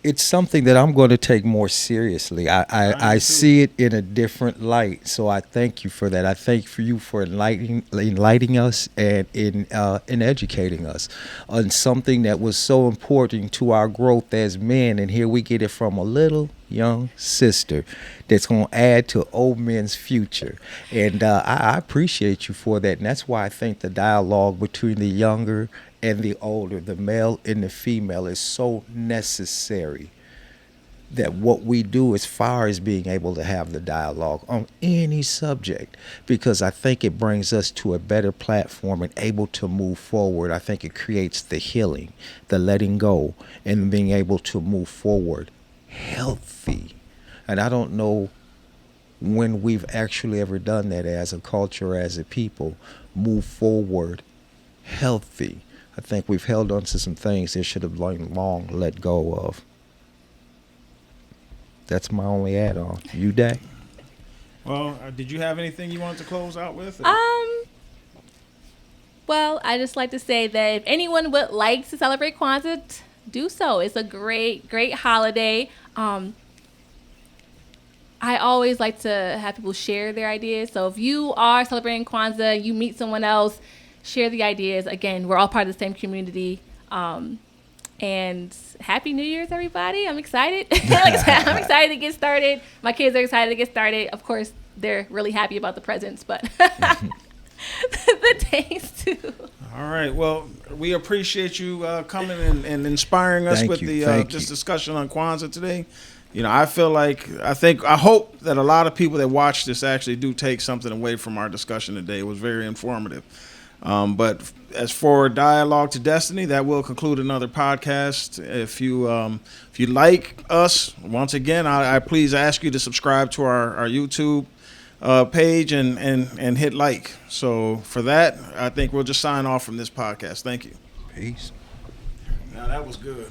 Speaker 1: It's something that I'm going to take more seriously. I see it in a different light. So I thank you for that. I thank you for enlightening us and in educating us on something that was so important to our growth as men. And here we get it from a little young sister that's going to add to old men's future. And I appreciate you for that. And that's why I think the dialogue between the younger and the older, the male and the female, is so necessary. That what we do as far as being able to have the dialogue on any subject, because I think it brings us to a better platform and able to move forward. I think it creates the healing, the letting go, and being able to move forward healthy. And I don't know when we've actually ever done that as a culture, as a people, move forward healthy. I think we've held on to some things that should have long let go of. That's my only add-on. You, Dack?
Speaker 2: Well, did you have anything you wanted to close out with?
Speaker 3: Well, I just like to say that if anyone would like to celebrate Kwanzaa, do so. It's a great, great holiday. I always like to have people share their ideas. So if you are celebrating Kwanzaa, you meet someone else, share the ideas. Again, we're all part of the same community. And Happy New Year's, everybody. I'm excited. Like I said, I'm excited to get started. My kids are excited to get started. Of course, they're really happy about the presents, but the taste too.
Speaker 2: All right. Well, we appreciate you coming and inspiring us with this discussion on Kwanzaa today. You know, I hope that a lot of people that watch this actually do take something away from our discussion today. It was very informative. But as for Dialogue to Destiny, that will conclude another podcast. If you like us, once again, I please ask you to subscribe to our YouTube page and hit like. So for that, I think we'll just sign off from this podcast. Thank you.
Speaker 1: Peace.
Speaker 2: Now that was good.